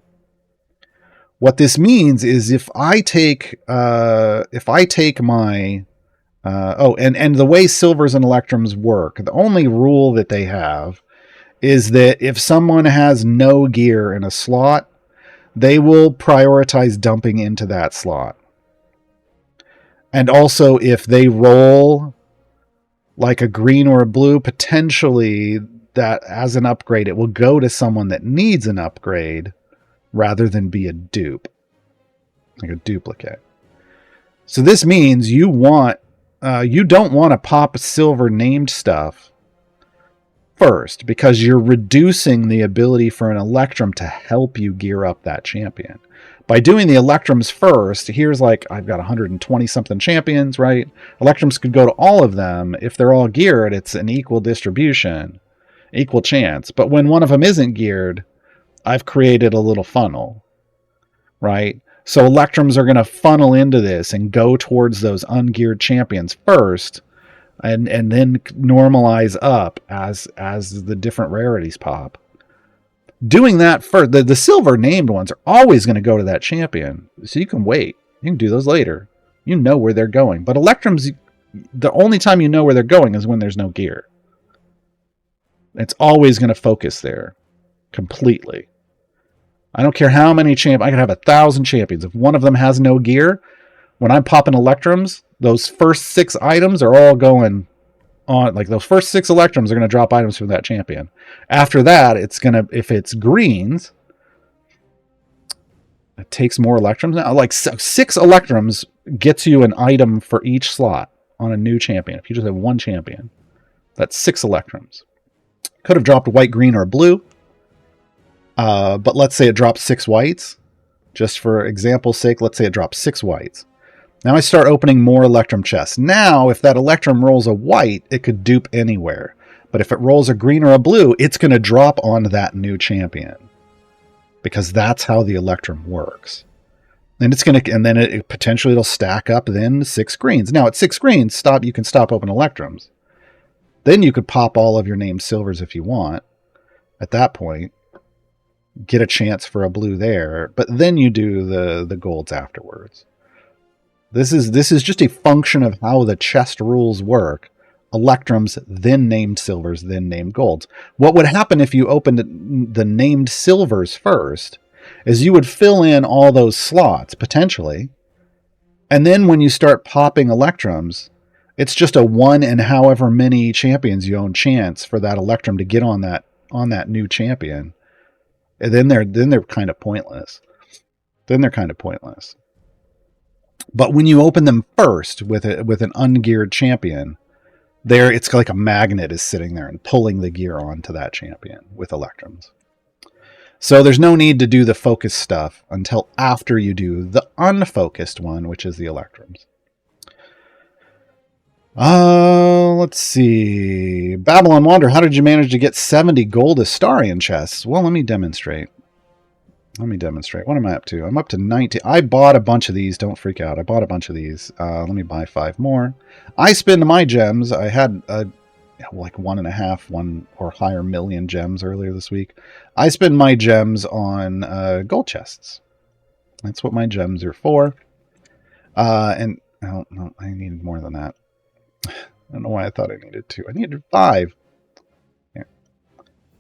What this means is if I take my and the way silvers and electrums work, the only rule that they have is that if someone has no gear in a slot, they will prioritize dumping into that slot. And also, if they roll like a green or a blue, potentially that as an upgrade, it will go to someone that needs an upgrade rather than be a dupe, like a duplicate. So this means you don't want to pop silver named stuff first, because you're reducing the ability for an electrum to help you gear up that champion. By doing the electrums first, here's like, I've got 120 something champions, right? Electrums could go to all of them. If they're all geared, it's an equal distribution, equal chance. But when one of them isn't geared, I've created a little funnel, right? So electrums are going to funnel into this and go towards those ungeared champions first, and then normalize up as the different rarities pop. Doing that first, the silver named ones are always going to go to that champion. So you can wait. You can do those later. You know where they're going. But electrums, the only time you know where they're going is when there's no gear. It's always going to focus there completely. I don't care how many champions. I could have 1,000 champions. If one of them has no gear, when I'm popping electrums, those first 6 items are all going on, like those first 6 Electrums are going to drop items from that champion. After that, it's going to, if it's greens, it takes more Electrums now. Like 6 Electrums gets you an item for each slot on a new champion. If you just have one champion, that's 6 Electrums. Could have dropped white, green, or blue. But let's say it drops 6 whites. Just for example's sake, let's say it drops 6 whites. Now I start opening more Electrum chests. Now, if that Electrum rolls a white, it could dupe anywhere. But if it rolls a green or a blue, it's going to drop on that new champion. Because that's how the Electrum works. And it's going to, and then it potentially it'll stack up then 6 greens. Now at 6 greens, you can stop open Electrums. Then you could pop all of your named silvers if you want. At that point, get a chance for a blue there, but then you do the golds afterwards. This is just a function of how the chest rules work. Electrums, then named silvers, then named golds. What would happen if you opened the named silvers first is you would fill in all those slots, potentially, and then when you start popping Electrums, it's just a 1 in however many champions you own chance for that Electrum to get on that new champion. And then they're kind of pointless. But when you open them first with an ungeared champion, it's like a magnet is sitting there and pulling the gear onto that champion with Electrums. So there's no need to do the focus stuff until after you do the unfocused one, which is the Electrums. Let's see. Babylon Wander, how did you manage to get 70 gold Astarion chests? Well, let me demonstrate. What am I up to? I'm up to 90. I bought a bunch of these. Don't freak out. I bought a bunch of these. Let me buy 5 more. I spend my gems. I had like 1.5 or higher million gems earlier this week. I spend my gems on gold chests. That's what my gems are for. And oh, no, I needed more than that. I don't know why I thought I needed 2. I needed 5. Here.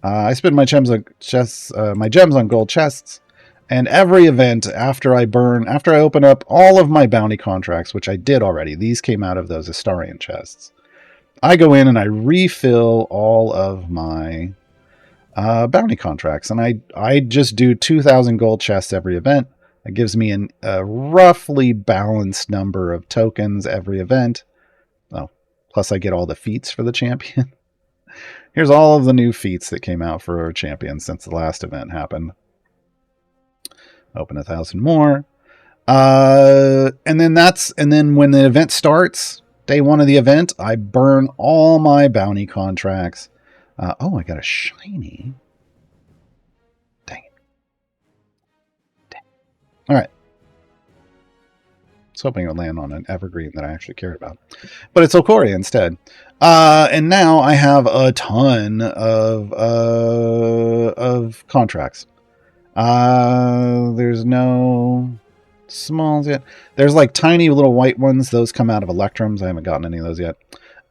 I spend my gems on chests. My gems on gold chests. And every event after I open up all of my bounty contracts, which I did already, these came out of those Astarion chests. I go in and I refill all of my bounty contracts. And I just do 2,000 gold chests every event. It gives me a roughly balanced number of tokens every event. Oh, plus I get all the feats for the champion. Here's all of the new feats that came out for our champion since the last event happened. Open 1,000 more. And then when the event starts, day 1 of the event, I burn all my bounty contracts. Oh, I got a shiny. Dang it. All right. I was hoping it would land on an evergreen that I actually cared about. But it's Okori instead. And now I have a ton of contracts. There's no smalls yet. There's like tiny little white ones. Those come out of Electrums. I haven't gotten any of those yet.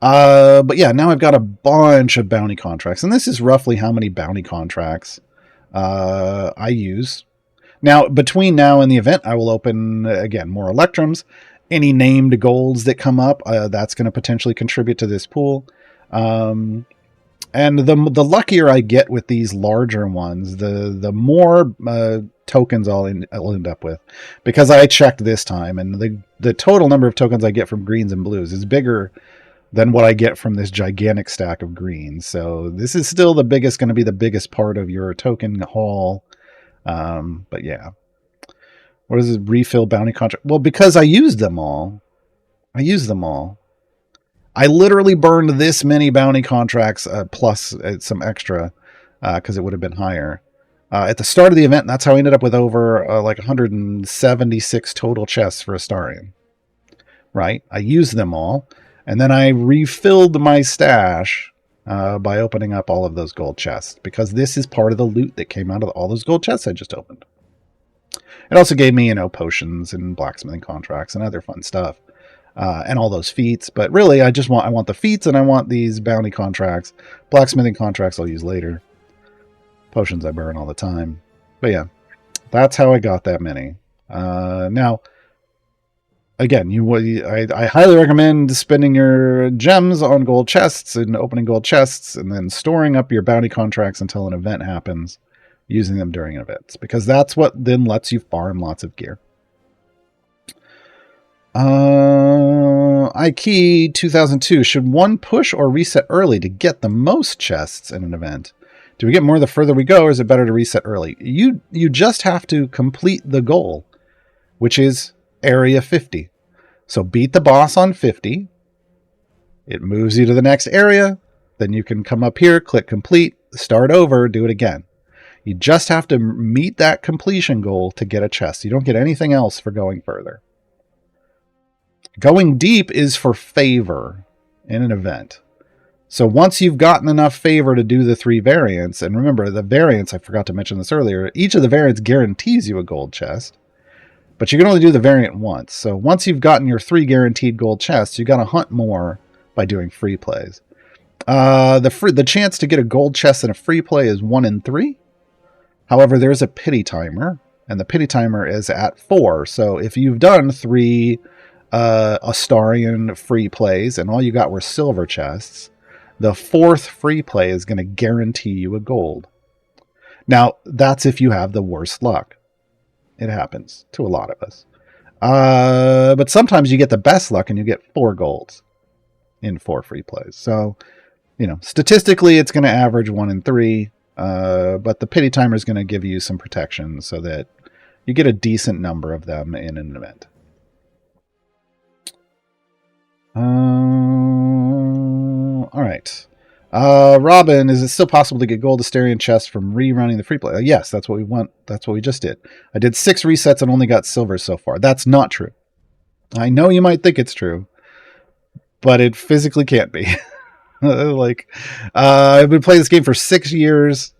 But yeah, now I've got a bunch of bounty contracts. And this is roughly how many bounty contracts I use. Now, between now and the event, I will open, again, more Electrums. Any named golds that come up, that's going to potentially contribute to this pool. And the luckier I get with these larger ones, the more tokens I'll end up with. Because I checked this time, and the total number of tokens I get from greens and blues is bigger than what I get from this gigantic stack of greens. So this is still going to be the biggest part of your token haul. But yeah. What is it? Refill bounty contract? Well, because I used them all. I literally burned this many bounty contracts plus some extra because it would have been higher. At the start of the event, that's how I ended up with over like 176 total chests for Astarion. Right? I used them all. And then I refilled my stash by opening up all of those gold chests. Because this is part of the loot that came out of all those gold chests I just opened. It also gave me, potions and blacksmithing contracts and other fun stuff. And all those feats, but really I want the feats and I want these bounty contracts. Blacksmithing contracts I'll use later. Potions I burn all the time. But yeah, that's how I got that many. Now, again, I highly recommend spending your gems on gold chests and opening gold chests and then storing up your bounty contracts until an event happens, using them during events, because that's what then lets you farm lots of gear. Ikey 2002. Should one push or reset early to get the most chests in an event? Do we get more the further we go, or is it better to reset early? You just have to complete the goal, which is area 50. So beat the boss on 50. It moves you to the next area. Then you can come up here, click complete, start over, do it again. You just have to meet that completion goal to get a chest. You don't get anything else for going further. Going deep is for favor in an event. So once you've gotten enough favor to do the 3 variants, and remember the variants, I forgot to mention this earlier, each of the variants guarantees you a gold chest, but you can only do the variant once. So once you've gotten your 3 guaranteed gold chests, you got to hunt more by doing free plays. The chance to get a gold chest in a free play is 1 in 3. However, there's a pity timer, and the pity timer is at 4. So if you've done 3 Astarion free plays and all you got were silver chests, the 4th free play is going to guarantee you a gold. Now, that's if you have the worst luck. It happens to a lot of us. But sometimes you get the best luck and you get 4 golds in 4 free plays. So, statistically it's going to average 1 in 3, but the pity timer is going to give you some protection so that you get a decent number of them in an event. All right. Robin, is it still possible to get gold Astarion chests from rerunning the free play? Yes, that's what we want. That's what we just did. I did 6 resets and only got silver so far. That's not true. I know you might think it's true, but it physically can't be. I've been playing this game for 6 years.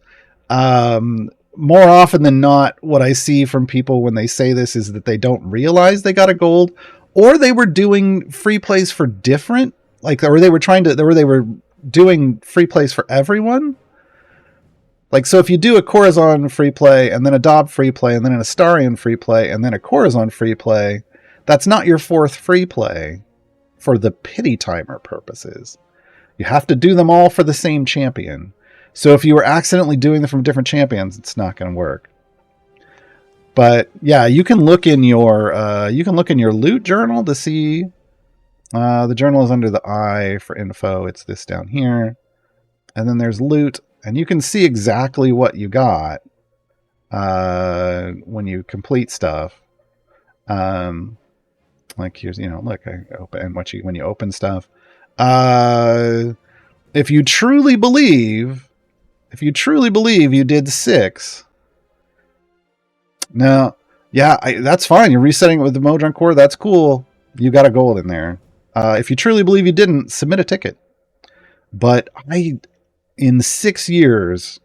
More often than not, what I see from people when they say this is that they don't realize they got a gold, or they were doing free plays for different, or they were doing free plays for everyone. So if you do a Corazon free play, and then a Dobb free play, and then an Astarion free play, and then a Corazon free play, that's not your 4th free play for the pity timer purposes. You have to do them all for the same champion. So if you were accidentally doing them from different champions, it's not going to work. But yeah, you can look in your loot journal to see. The journal is under the I for info. It's this down here, and then there's loot, and you can see exactly what you got when you complete stuff. Here's look, I open when you open stuff. If you truly believe you did 6. Now, yeah, that's fine. You're resetting it with the Modron core. That's cool. You got a gold in there. If you truly believe you didn't, submit a ticket. But in 6 years,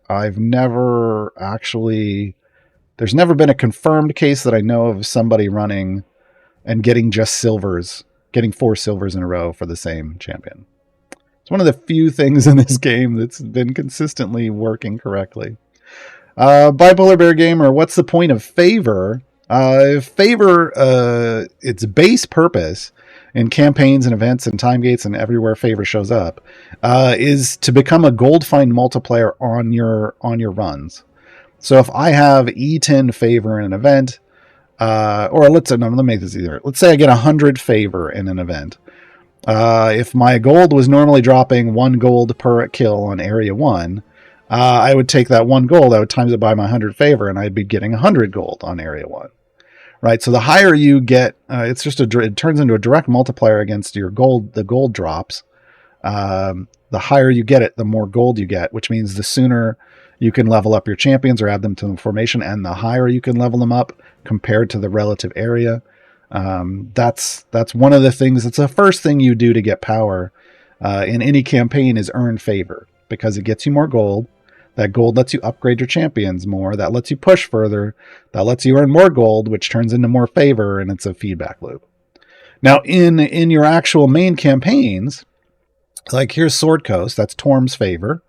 I've never actually, there's never been a confirmed case that I know of somebody running and getting just silvers, getting 4 silvers in a row for the same champion. It's one of the few things in this game that's been consistently working correctly. Bipolar Bear Gamer, what's the point of favor? Favor, its base purpose in campaigns and events and time gates and everywhere favor shows up, is to become a gold find multiplier on your runs. So if I have E10 favor in an event, or let me make this easier. Let's say I get 100 favor in an event. If my gold was normally dropping 1 gold per kill on area 1, I would take that 1 gold, I would times it by my 100 favor, and I'd be getting 100 gold on area 1. Right, so the higher you get, it turns into a direct multiplier against your gold. The gold drops. The higher you get it, the more gold you get, which means the sooner you can level up your champions or add them to the formation, and the higher you can level them up compared to the relative area. That's one of the things. It's the first thing you do to get power in any campaign is earn favor, because it gets you more gold. That gold lets you upgrade your champions more. That lets you push further. That lets you earn more gold, which turns into more favor, and it's a feedback loop. Now, in your actual main campaigns, like here's Sword Coast, that's Torm's favor.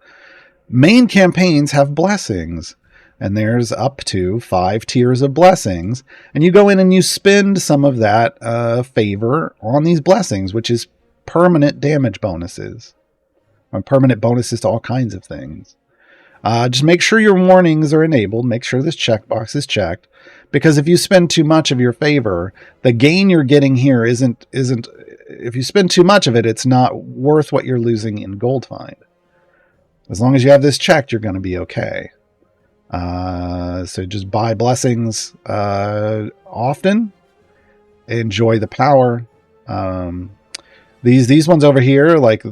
Main campaigns have blessings. and there's up to 5 tiers of blessings, and you go in and you spend some of that favor on these blessings, which is permanent damage bonuses, or permanent bonuses to all kinds of things. Just make sure your warnings are enabled. Make sure this checkbox is checked, because if you spend too much of your favor, the gain you're getting here isn't. If you spend too much of it, it's not worth what you're losing in gold find. As long as you have this checked, you're going to be okay. So just buy blessings often. Enjoy the power. These ones over here, like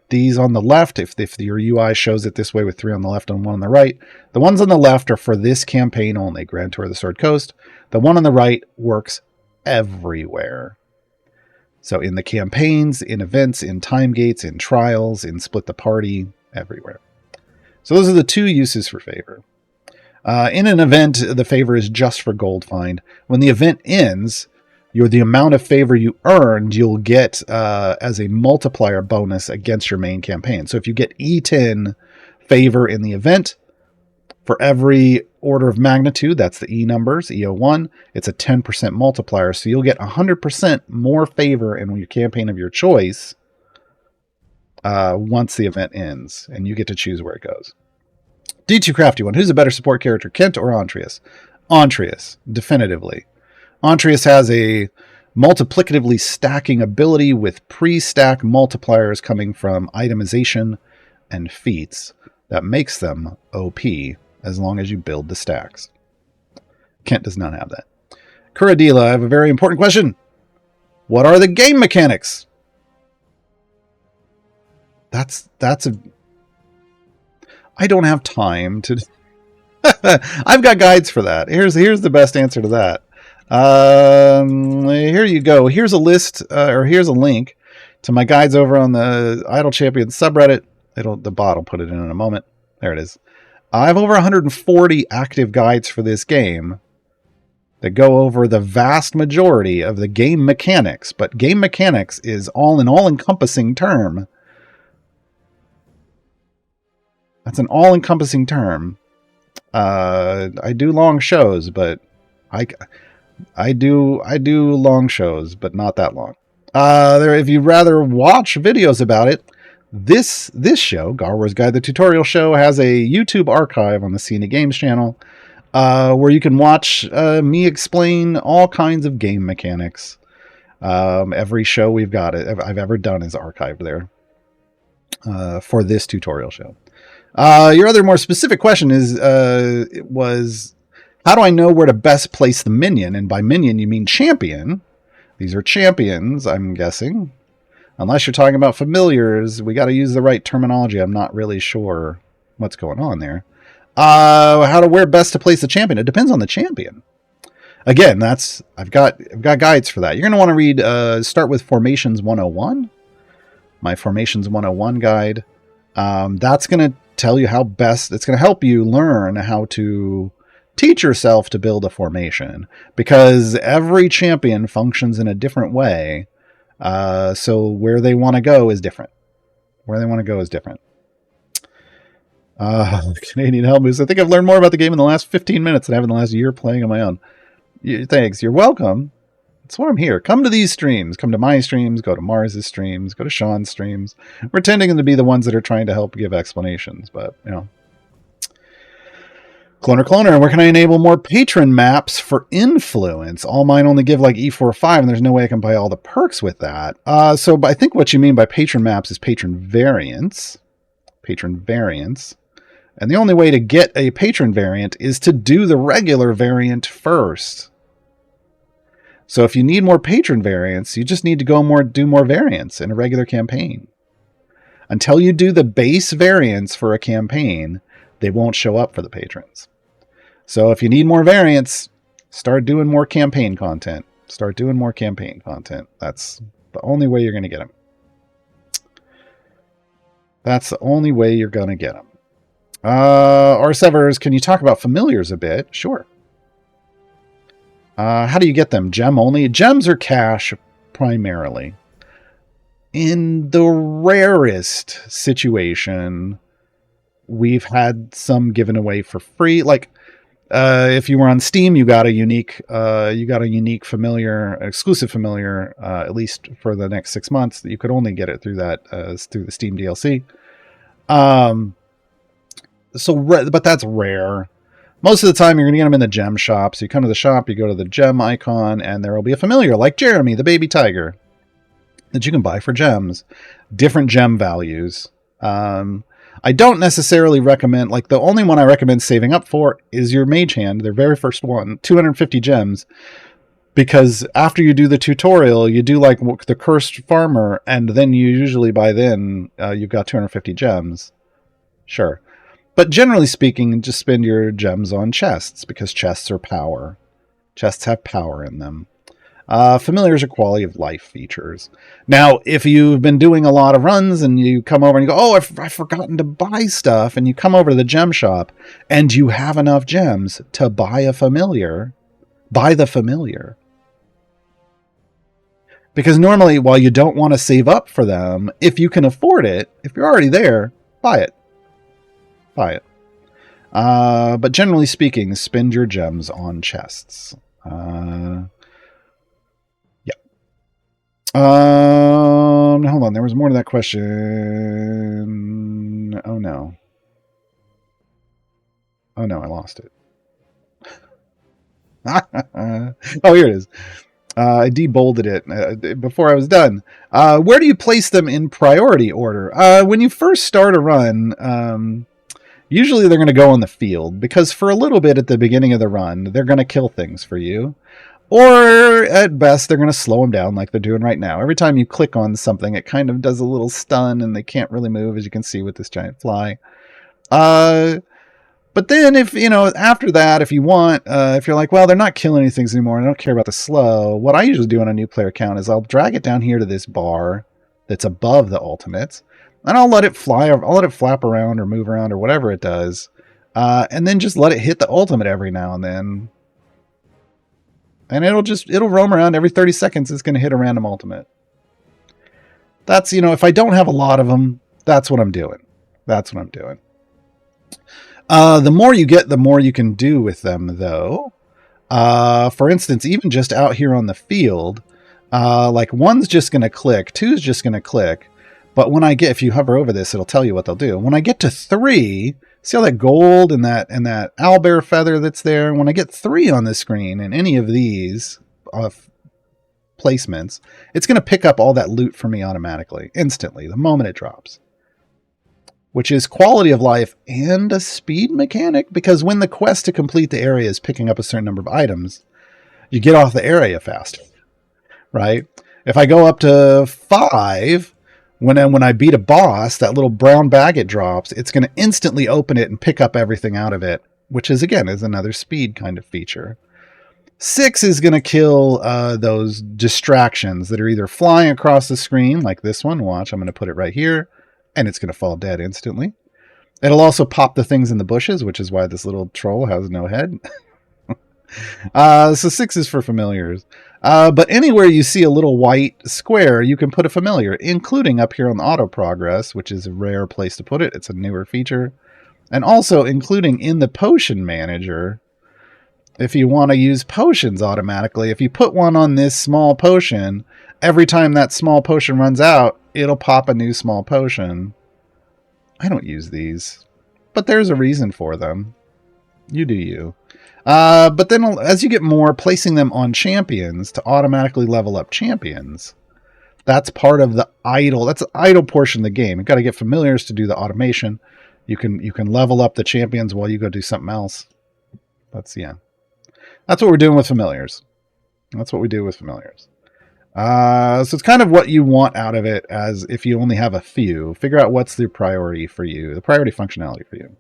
these on the left, if your UI shows it this way with 3 on the left and 1 on the right, the ones on the left are for this campaign only, Grand Tour of the Sword Coast. The one on the right works everywhere. So in the campaigns, in events, in time gates, in trials, in split the party, everywhere. So those are the 2 uses for favor. In an event, the favor is just for gold find. When the event ends, the amount of favor you earned, you'll get as a multiplier bonus against your main campaign. So if you get E10 favor in the event, for every order of magnitude, that's the E numbers, E01, it's a 10% multiplier. So you'll get 100% more favor in your campaign of your choice once the event ends, and you get to choose where it goes. D2 Crafty One, who's a better support character, Kent or Antreus? Antreus, definitively. Antreus has a multiplicatively stacking ability with pre-stack multipliers coming from itemization and feats that makes them OP as long as you build the stacks. Kent does not have that. Kuradila, I have a very important question. What are the game mechanics? I don't have time to... I've got guides for that. Here's the best answer to that. Here you go. Here's a list, or here's a link to my guides over on the Idle Champions subreddit. The bot will put it in a moment. There it is. I have over 140 active guides for this game that go over the vast majority of the game mechanics, but game mechanics is an all-encompassing term. That's an all-encompassing term. I do long shows, but I do long shows, but not that long. If you'd rather watch videos about it, this show, Gaarawarr's Guide, the tutorial show, has a YouTube archive on the Cena Games channel, where you can watch me explain all kinds of game mechanics. Every show I've ever done is archived there for this tutorial show. Your other more specific question was, how do I know where to best place the minion? And by minion, you mean champion. These are champions, I'm guessing. Unless you're talking about familiars, we got to use the right terminology. I'm not really sure what's going on there. Where best to place the champion? It depends on the champion. Again, I've got guides for that. You're going to want to read, start with Formations 101. My Formations 101 guide. That's going to tell you how best, it's going to help you learn how to teach yourself to build a formation, because every champion functions in a different way. So where they want to go is different. Canadian Helmus, I think I've learned more about the game in the last 15 minutes than I have in the last year playing on my own. Thanks. You're welcome. That's why I'm here. Come to these streams. Come to my streams. Go to Mars's streams. Go to Sean's streams. We're tending to be the ones that are trying to help give explanations, but, Cloner, where can I enable more patron maps for influence? All mine only give like E45, and there's no way I can buy all the perks with that. So I think what you mean by patron maps is patron variants. And the only way to get a patron variant is to do the regular variant first. So if you need more patron variants, you just need to do more variants in a regular campaign. Until you do the base variants for a campaign, they won't show up for the patrons. So if you need more variants, start doing more campaign content. That's the only way you're going to get them. R7ers, can you talk about familiars a bit? Sure. How do you get them? Gem only? Gems are cash primarily. In the rarest situation, we've had some given away for free. Like, If you were on Steam, you got a unique familiar, exclusive familiar, at least for the next 6 months. That you could only get it through through the Steam DLC. But that's rare. Most of the time, you're going to get them in the gem shop. So you come to the shop, you go to the gem icon, and there will be a familiar like Jeremy, the baby tiger, that you can buy for gems. Different gem values. I don't necessarily recommend, like the only one I recommend saving up for is your mage hand, their very first one, 250 gems. Because after you do the tutorial, you do like the cursed farmer, and then you usually by then you've got 250 gems. Sure. But generally speaking, just spend your gems on chests, because chests are power. Chests have power in them. Familiars are quality of life features. Now, if you've been doing a lot of runs and you come over and you go, oh, I've forgotten to buy stuff, and you come over to the gem shop and you have enough gems to buy a familiar, buy the familiar. Because normally, while you don't want to save up for them, if you can afford it, if you're already there, buy it. Buy it. But generally speaking, spend your gems on chests. Hold on. There was more to that question. Oh no. Oh no, I lost it. Oh, here it is. I debolded it before I was done. Where do you place them in priority order? When you first start a run, usually they're going to go on the field, because for a little bit at the beginning of the run, they're going to kill things for you. Or at best, they're going to slow them down like they're doing right now. Every time you click on something, it kind of does a little stun and they can't really move, as you can see with this giant fly. But then if, after that, if you want, if you're like, well, they're not killing any things anymore, and I don't care about the slow, what I usually do on a new player account is I'll drag it down here to this bar that's above the ultimates, and I'll let it fly, I'll let it flap around or move around or whatever it does, and then just let it hit the ultimate every now and then. And it'll roam around every 30 seconds. It's going to hit a random ultimate. That's, if I don't have a lot of them, that's what I'm doing. That's what I'm doing. The more you get, the more you can do with them, though. For instance, even just out here on the field, like one's just going to click, two's just going to click. But when if you hover over this, it'll tell you what they'll do. When I get to 3, see all that gold and that owlbear feather that's there? When I get 3 on the screen in any of these placements, it's going to pick up all that loot for me automatically, instantly, the moment it drops. Which is quality of life and a speed mechanic, because when the quest to complete the area is picking up a certain number of items, you get off the area faster, right? If I go up to 5... When I beat a boss, that little brown bag it drops, it's going to instantly open it and pick up everything out of it, which is another speed kind of feature. 6 is going to kill those distractions that are either flying across the screen, like this one. Watch, I'm going to put it right here, and it's going to fall dead instantly. It'll also pop the things in the bushes, which is why this little troll has no head. So 6 is for familiars. But anywhere you see a little white square, you can put a familiar, including up here on the auto progress, which is a rare place to put it. It's a newer feature. And also including in the potion manager, if you want to use potions automatically, if you put one on this small potion, every time that small potion runs out, it'll pop a new small potion. I don't use these, but there's a reason for them. You do you. But then as you get more, placing them on champions to automatically level up champions, that's part of the idle. That's the idle portion of the game. You've got to get familiars to do the automation. You can level up the champions while you go do something else. That's what we're doing with familiars. That's what we do with familiars. So it's kind of what you want out of it, as if you only have a few. Figure out what's the priority for you, the priority functionality for you.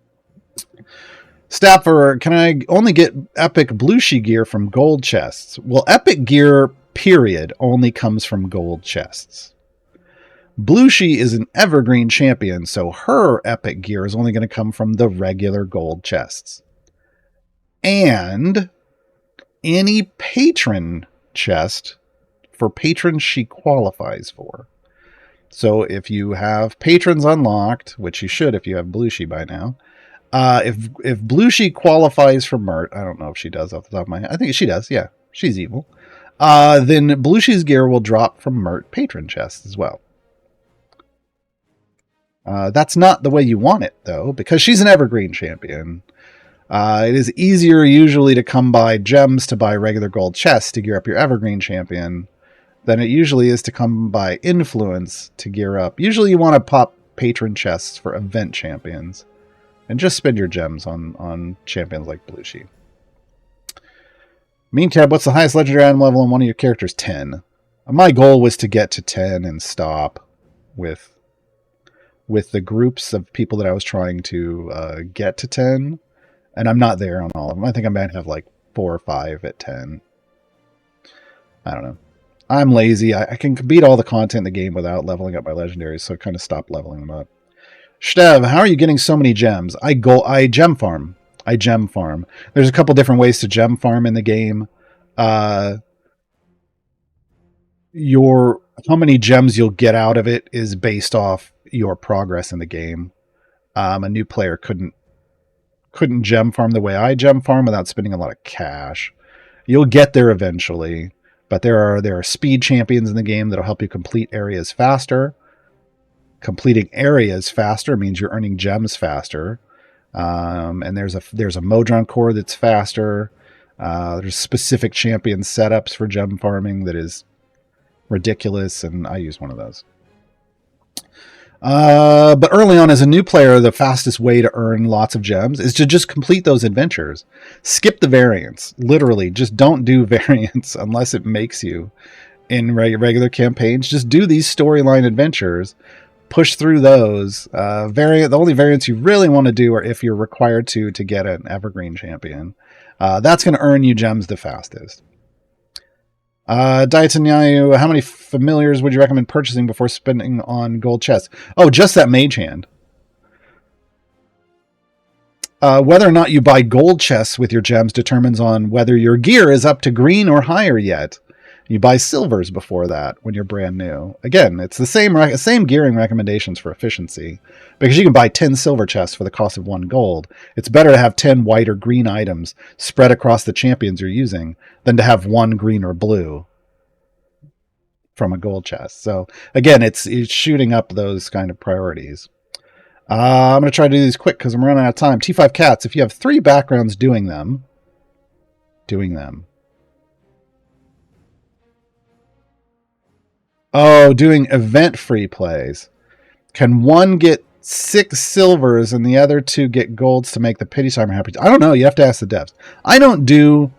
Staffer, can I only get epic blueshy gear from gold chests? Well, epic gear, period, only comes from gold chests. Blueshy is an evergreen champion, so her epic gear is only going to come from the regular gold chests. And any patron chest, for patrons she qualifies for. So if you have patrons unlocked, which you should if you have Blueshy by now, If Blue Sheet qualifies for Mert, I don't know if she does off the top of my head. I think she does. Yeah, she's evil. Then Blue Sheet's gear will drop from Mert patron chests as well. That's not the way you want it, though, because she's an evergreen champion. It is easier usually to come by gems to buy regular gold chests to gear up your evergreen champion than it usually is to come by influence to gear up. Usually you want to pop patron chests for event champions and just spend your gems on champions like Blue Sheet. Meme Cab, what's the highest legendary item level on one of your characters? 10. My goal was to get to 10 and stop with the groups of people that I was trying to get to 10. And I'm not there on all of them. I think I might have like 4 or 5 at 10. I don't know. I'm lazy. I can beat all the content in the game without leveling up my legendaries, so I kind of stopped leveling them up. Stev, how are you getting so many gems? I gem farm. There's a couple different ways to gem farm in the game. How many gems you'll get out of it is based off your progress in the game. A new player couldn't gem farm the way I gem farm without spending a lot of cash. You'll get there eventually, but there are speed champions in the game that'll help you complete areas faster. Completing areas faster means you're earning gems faster. And there's a Modron core that's faster. There's specific champion setups for gem farming that is ridiculous, and I use one of those. But early on as a new player, the fastest way to earn lots of gems is to just complete those adventures. Skip the variants. Literally, just don't do variants unless it makes you in regular campaigns. Just do these storyline adventures. Push through those. The only variants you really want to do are if you're required to get an evergreen champion. That's going to earn you gems the fastest. Daitanyayu, how many familiars would you recommend purchasing before spending on gold chests? Oh, just that mage hand. Whether or not you buy gold chests with your gems determines on whether your gear is up to green or higher yet. You buy silvers before that when you're brand new. Again, it's the same gearing recommendations for efficiency, because you can buy 10 silver chests for the cost of 1 gold. It's better to have 10 white or green items spread across the champions you're using than to have 1 green or blue from a gold chest. So again, it's shooting up those kind of priorities. I'm going to try to do these quick because I'm running out of time. T5 Cats, if you have 3 backgrounds doing them. Oh, doing event free plays. Can one get 6 silvers and the other 2 get golds to make the pity timer happy? I don't know. You have to ask the devs. I don't do.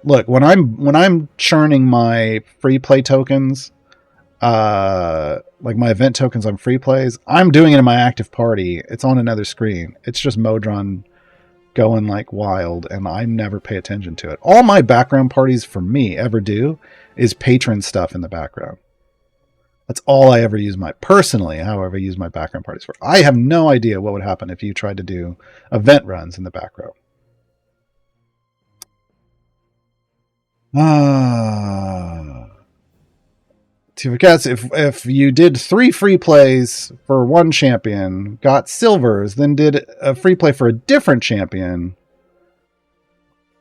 Look, when I'm churning my free play tokens, like my event tokens on free plays, I'm doing it in my active party. It's on another screen. It's just Modron going like wild, and I never pay attention to it. All my background parties for me ever do is patron stuff in the background. That's all I ever use personally, however, I use my background parties for. I have no idea what would happen if you tried to do event runs in the background. If you did 3 free plays for 1 champion, got silvers, then did a free play for a different champion,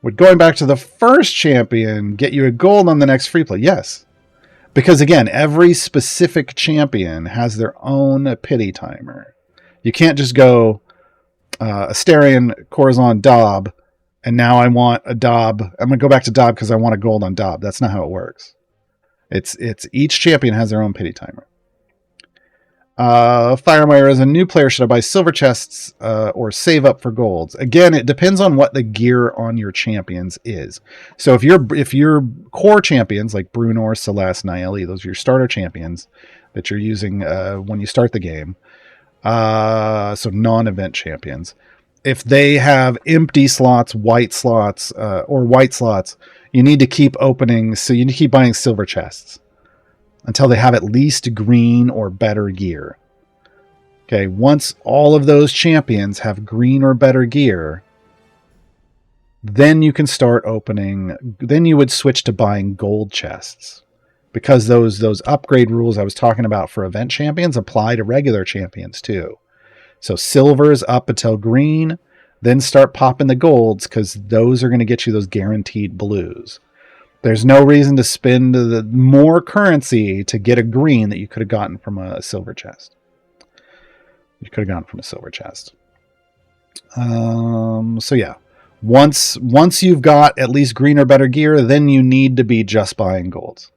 would going back to the first champion get you a gold on the next free play? Yes. Because again, every specific champion has their own pity timer. You can't just go Astarion, Corazon, Dobb, and now I want a Dobb. I'm going to go back to Dobb because I want a gold on Dobb. That's not how it works. It's each champion has their own pity timer. Firemire, as a new player, should I buy silver chests or save up for golds? Again, it depends on what the gear on your champions is. So if your core champions like Brunor, Celeste, Niali, those are your starter champions that you're using when you start the game. So non-event champions. If they have empty slots, white slots, you need to keep opening. So you need to keep buying silver chests until they have at least green or better gear. Okay, once all of those champions have green or better gear, then you can start opening. Then you would switch to buying gold chests, because those upgrade rules I was talking about for event champions apply to regular champions too. So silver's up until green, Then start popping the golds, because those are going to get you those guaranteed blues. There's no reason to spend the more currency to get a green that you could have gotten from a silver chest. So yeah, once you've got at least green or better gear, then you need to be just buying golds.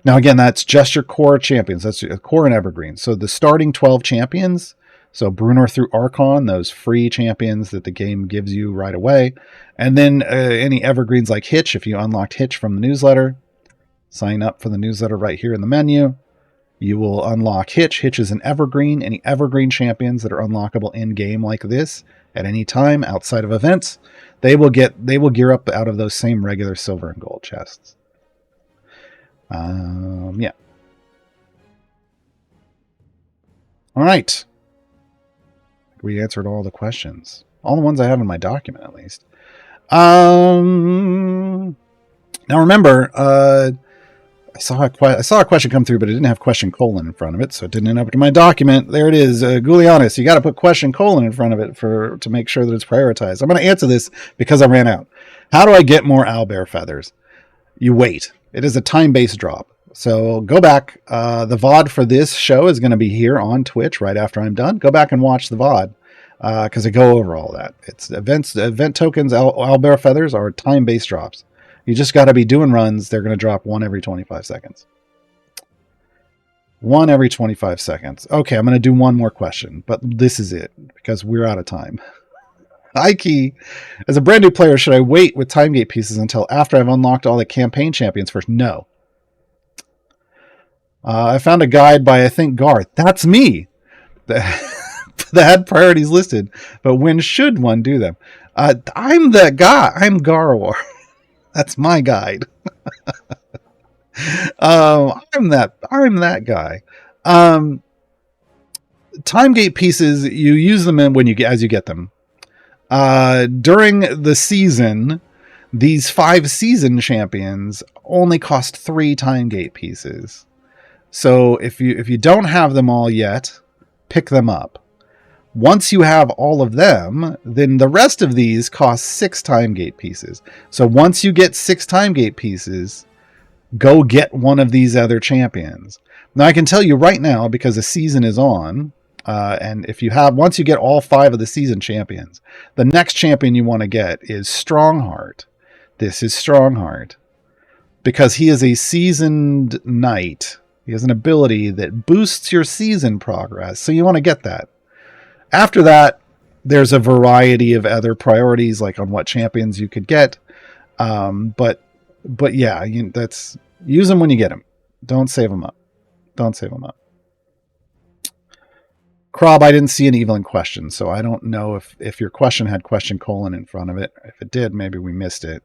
Now again, that's just your core champions. That's your core and evergreen. So the starting 12 champions, so Bruenor through Archon, those free champions that the game gives you right away. And then any evergreens like Hitch, if you unlocked Hitch from the newsletter, sign up for the newsletter right here in the menu. You will unlock Hitch. Hitch is an evergreen. Any evergreen champions that are unlockable in-game like this at any time outside of events, they will gear up out of those same regular silver and gold chests. Yeah. All right. We answered all the questions. All the ones I have in my document, at least. Now remember, I saw a question come through, but it didn't have question colon in front of it, so it didn't end up in my document. There it is. Gulianis, you got to put question colon in front of it to make sure that it's prioritized. I'm going to answer this because I ran out. How do I get more owlbear feathers? You wait. It is a time-based drop. So go back. The VOD for this show is going to be here on Twitch right after I'm done. Go back and watch the VOD because I go over all that. It's event tokens. Owlbear feathers are time-based drops. You just got to be doing runs. They're going to drop one every 25 seconds. One every 25 seconds. Okay, I'm going to do one more question, but this is it because we're out of time. Ike, as a brand new player, should I wait with time gate pieces until after I've unlocked all the campaign champions first? No. I found a guide by, I think, Gaar. That's me. That had priorities listed, but when should one do them? I'm that guy. I'm Gaarawarr. That's my guide. I'm that guy. Time gate pieces, you use them as you get them. During the season, these 5 season champions only cost 3 time gate pieces. So if you don't have them all yet, pick them up. Once you have all of them, then the rest of these cost 6 time gate pieces. So once you get 6 time gate pieces, go get one of these other champions. Now I can tell you right now, because the season is on, and once you get all 5 of the season champions, the next champion you want to get is Strongheart. This is Strongheart. Because he is a seasoned knight. He has an ability that boosts your season progress. So you want to get that. After that, there's a variety of other priorities, like on what champions you could get. But yeah, use them when you get them. Don't save them up. Krob, I didn't see an Evelyn question, so I don't know if your question had question colon in front of it. If it did, maybe we missed it.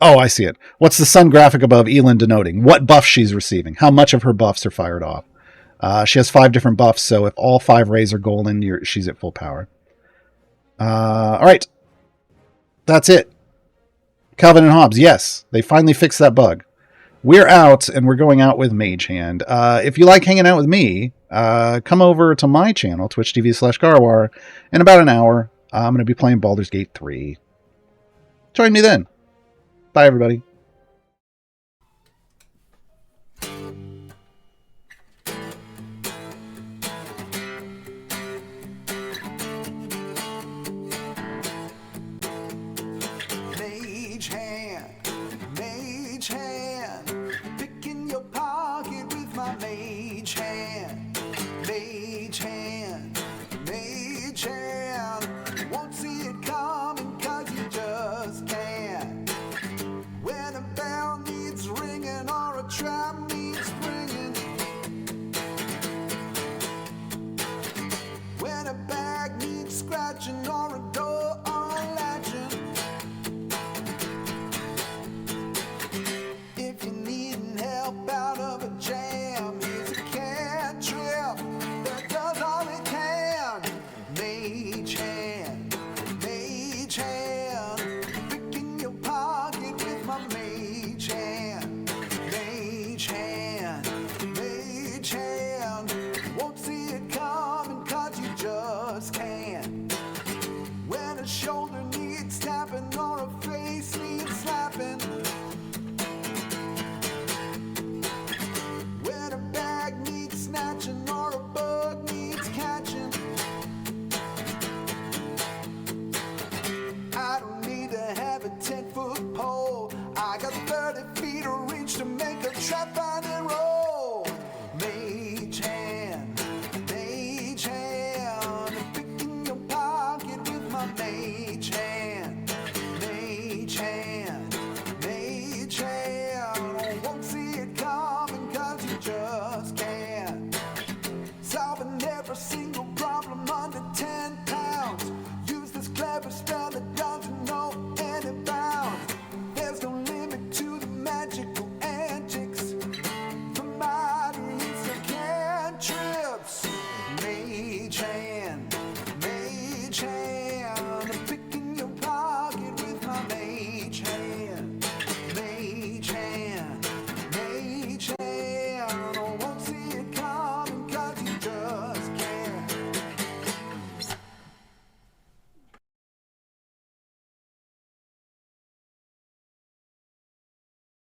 Oh, I see it. What's the sun graphic above Elin denoting? What buff she's receiving? How much of her buffs are fired off? She has 5 different buffs, so if all 5 rays are golden, she's at full power. All right. That's it. Calvin and Hobbes, yes, they finally fixed that bug. We're out, and we're going out with Mage Hand. If you like hanging out with me, come over to my channel, twitch.tv/Gaarawarr. In about an hour, I'm going to be playing Baldur's Gate 3. Join me then. Bye, everybody.